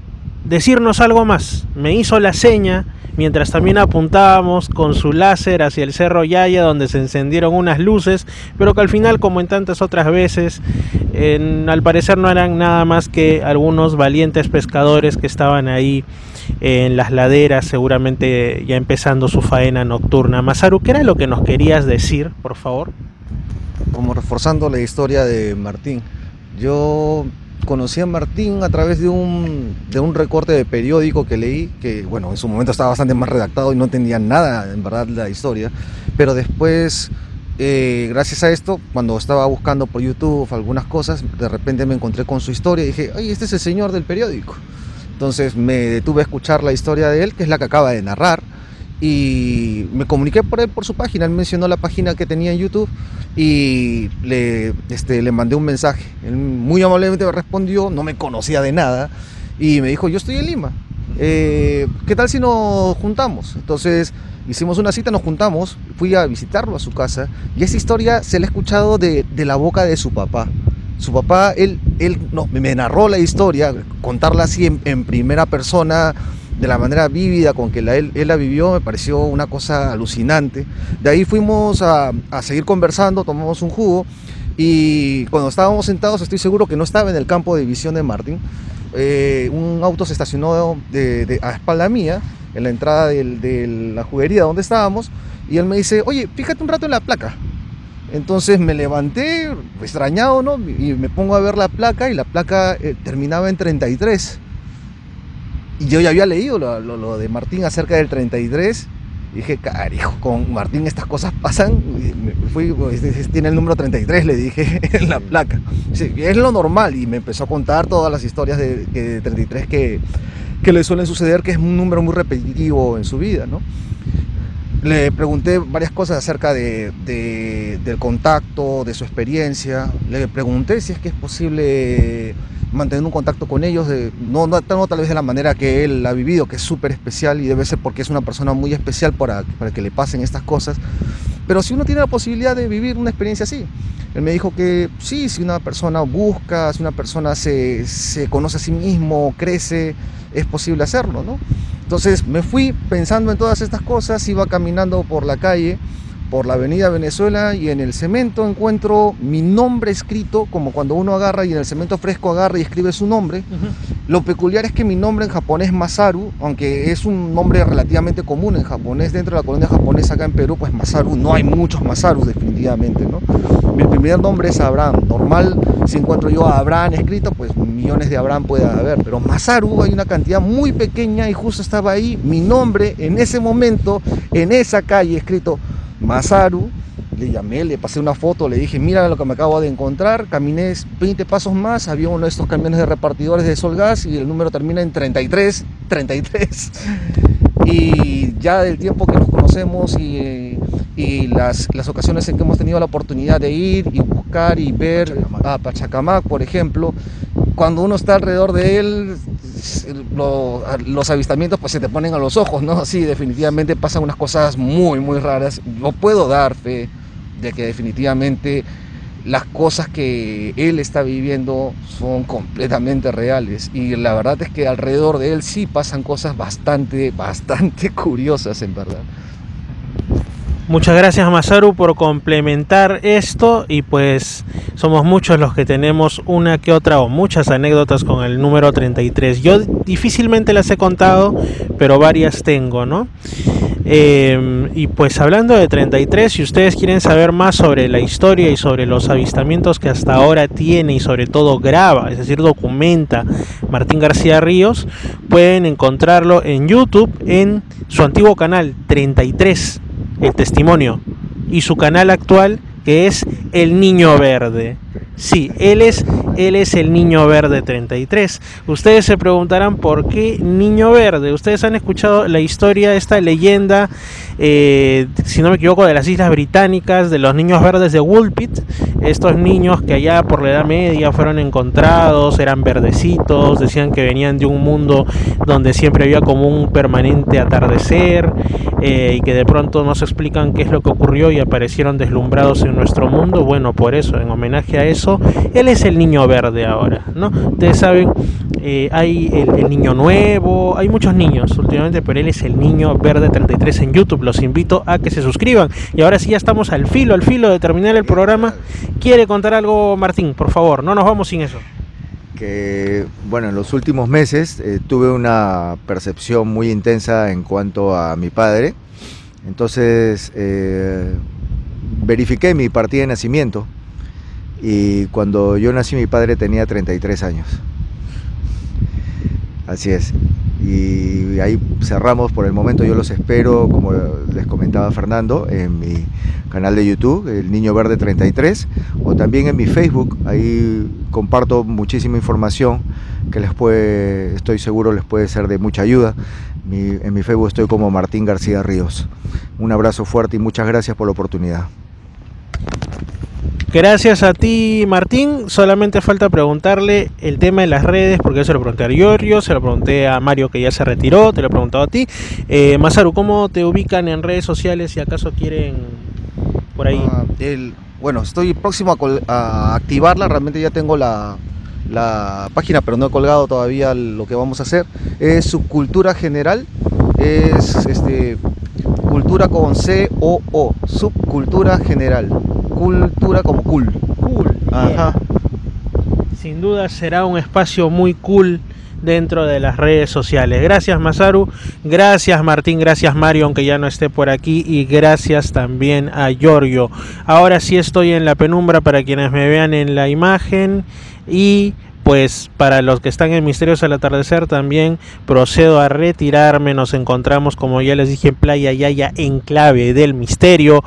decirnos algo más. Me hizo la seña mientras también apuntábamos con su láser hacia el Cerro Yaya, donde se encendieron unas luces, pero que al final, como en tantas otras veces, al parecer no eran nada más que algunos valientes pescadores que estaban ahí en las laderas, seguramente ya empezando su faena nocturna. Masaru, ¿qué era lo que nos querías decir, por favor? Como reforzando la historia de Martín. Yo conocí a Martín a través de un recorte de periódico que leí, que bueno, en su momento estaba bastante más redactado y no entendía nada en verdad la historia, pero después, gracias a esto, cuando estaba buscando por YouTube algunas cosas, de repente me encontré con su historia y dije, ay, este es el señor del periódico. Entonces me detuve a escuchar la historia de él, que es la que acaba de narrar, y me comuniqué por él por su página. Él mencionó la página que tenía en YouTube y le mandé un mensaje. Él muy amablemente me respondió, no me conocía de nada y me dijo, yo estoy en Lima, ¿qué tal si nos juntamos? Entonces hicimos una cita, nos juntamos, fui a visitarlo a su casa y esa historia se la he escuchado de la boca de su papá. Su papá, él me narró la historia, contarla así en primera persona, de la manera vívida con que él la vivió, me pareció una cosa alucinante. De ahí fuimos a seguir conversando, tomamos un jugo y cuando estábamos sentados, estoy seguro que no estaba en el campo de visión de Martín, un auto se estacionó a espalda mía en la entrada de la juguería donde estábamos y él me dice, oye, fíjate un rato en la placa. Entonces me levanté extrañado, ¿no? Y me pongo a ver la placa y la placa terminaba en 33. Y yo ya había leído lo de Martín acerca del 33 y dije, carajo, con Martín estas cosas pasan. Y me fui, tiene el número 33, le dije en la placa. Sí, es lo normal y me empezó a contar todas las historias de 33 que le suelen suceder, que es un número muy repetitivo en su vida, ¿no? Le pregunté varias cosas acerca del contacto, de su experiencia. Le pregunté si es que es posible mantener un contacto con ellos, no tal vez de la manera que él ha vivido, que es súper especial y debe ser porque es una persona muy especial para que le pasen estas cosas, pero si uno tiene la posibilidad de vivir una experiencia así. Él me dijo que sí, si una persona busca, si una persona se conoce a sí mismo, crece, es posible hacerlo, ¿no? Entonces me fui pensando en todas estas cosas, iba caminando por la calle, por la avenida Venezuela y en el cemento encuentro mi nombre escrito, como cuando uno agarra y en el cemento fresco agarra y escribe su nombre. Lo peculiar es que mi nombre en japonés Masaru, aunque es un nombre relativamente común en japonés, dentro de la colonia japonesa acá en Perú, pues Masaru, no hay muchos Masaru definitivamente, ¿no? Mi primer nombre es Abraham. Normal, si encuentro yo a Abraham escrito, pues millones de Abraham puede haber, pero Masaru hay una cantidad muy pequeña y justo estaba ahí mi nombre en ese momento, en esa calle escrito Masaru. Le llamé, le pasé una foto, le dije, mira lo que me acabo de encontrar. Caminé 20 pasos más, había uno de estos camiones de repartidores de Solgas y el número termina en 33. Y ya del tiempo que nos conocemos y las ocasiones en que hemos tenido la oportunidad de ir y buscar y ver a Pachacamac, por ejemplo, cuando uno está alrededor de él, los avistamientos pues se te ponen a los ojos, ¿no? Sí, definitivamente pasan unas cosas muy, muy raras. Yo puedo dar fe de que definitivamente las cosas que él está viviendo son completamente reales y la verdad es que alrededor de él sí pasan cosas bastante curiosas, en verdad. Muchas gracias, Masaru, por complementar esto, y pues somos muchos los que tenemos una que otra o muchas anécdotas con el número 33. Yo difícilmente las he contado, pero varias tengo, ¿no? Y pues hablando de 33, si ustedes quieren saber más sobre la historia y sobre los avistamientos que hasta ahora tiene y sobre todo graba, es decir, documenta Martín García Ríos, pueden encontrarlo en YouTube en su antiguo canal 33, El Testimonio, y su canal actual, que es El Niño Verde. Sí, él es el Niño Verde 33. Ustedes se preguntarán por qué Niño Verde. Ustedes han escuchado la historia, esta leyenda, si no me equivoco, de las Islas Británicas, de los niños verdes de Woolpit. Estos niños que allá por la Edad Media fueron encontrados, eran verdecitos, decían que venían de un mundo donde siempre había como un permanente atardecer, y que de pronto nos explican qué es lo que ocurrió y aparecieron deslumbrados en nuestro mundo. Bueno, por eso, en homenaje a eso, él es el Niño Verde ahora, ¿no? Ustedes saben, hay el Niño Nuevo, hay muchos niños últimamente, pero él es el Niño Verde 33 en YouTube. Los invito a que se suscriban. Y ahora sí, ya estamos al filo de terminar el programa. ¿Quiere contar algo, Martín? Por favor, no nos vamos sin eso. Que, bueno, en los últimos meses tuve una percepción muy intensa en cuanto a mi padre. Entonces verifiqué mi partida de nacimiento, y cuando yo nací mi padre tenía 33 años. Así es. Y ahí cerramos por el momento. Yo los espero, como les comentaba Fernando, en mi canal de YouTube, El Niño Verde 33, o también en mi Facebook. Ahí comparto muchísima información que estoy seguro les puede ser de mucha ayuda. En mi Facebook estoy como Martín García Ríos. Un abrazo fuerte y muchas gracias por la oportunidad. Gracias a ti, Martín. Solamente falta preguntarle el tema de las redes, porque yo se lo pregunté a Giorgio, se lo pregunté a Mario, que ya se retiró, te lo he preguntado a ti. Masaru, ¿cómo te ubican en redes sociales si acaso quieren por ahí? Bueno, estoy próximo a activarla. Realmente ya tengo la página, pero no he colgado todavía lo que vamos a hacer. Es Subcultura General, es cultura con COO, Subcultura General. Cultura como cool. Ajá. Sin duda será un espacio muy cool dentro de las redes sociales. Gracias, Masaru, gracias, Martín, gracias, Mario, aunque ya no esté por aquí, y gracias también a Giorgio. Ahora sí estoy en la penumbra para quienes me vean en la imagen, y pues para los que están en Misterios al Atardecer también procedo a retirarme. Nos encontramos, como ya les dije, en Playa Yaya, Enclave del Misterio,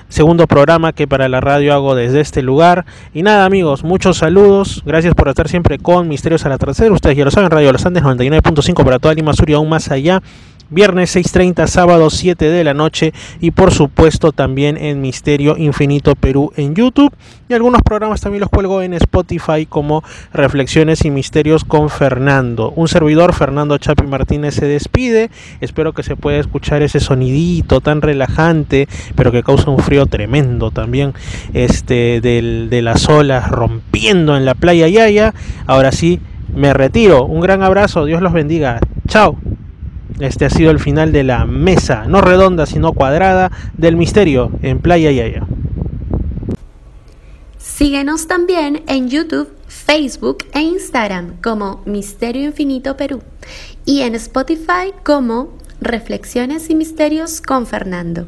segundo programa que para la radio hago desde este lugar. Y nada, amigos, muchos saludos, gracias por estar siempre con Misterios al Atardecer. Ustedes ya lo saben, Radio Los Andes 99.5 para toda Lima Sur y aún más allá. Viernes 6:30, sábado 7 de la noche, y por supuesto también en Misterio Infinito Perú en YouTube, y algunos programas también los cuelgo en Spotify como Reflexiones y Misterios con Fernando. Un servidor, Fernando Chapi Martínez, se despide. Espero que se pueda escuchar ese sonidito tan relajante, pero que causa un frío tremendo también, de las olas rompiendo en la Playa Yaya. Ahora sí, me retiro. Un gran abrazo, Dios los bendiga. Chao. Este ha sido el final de la mesa, no redonda sino cuadrada, del misterio en Playa Yaya. Síguenos también en YouTube, Facebook e Instagram como Misterio Infinito Perú, y en Spotify como Reflexiones y Misterios con Fernando.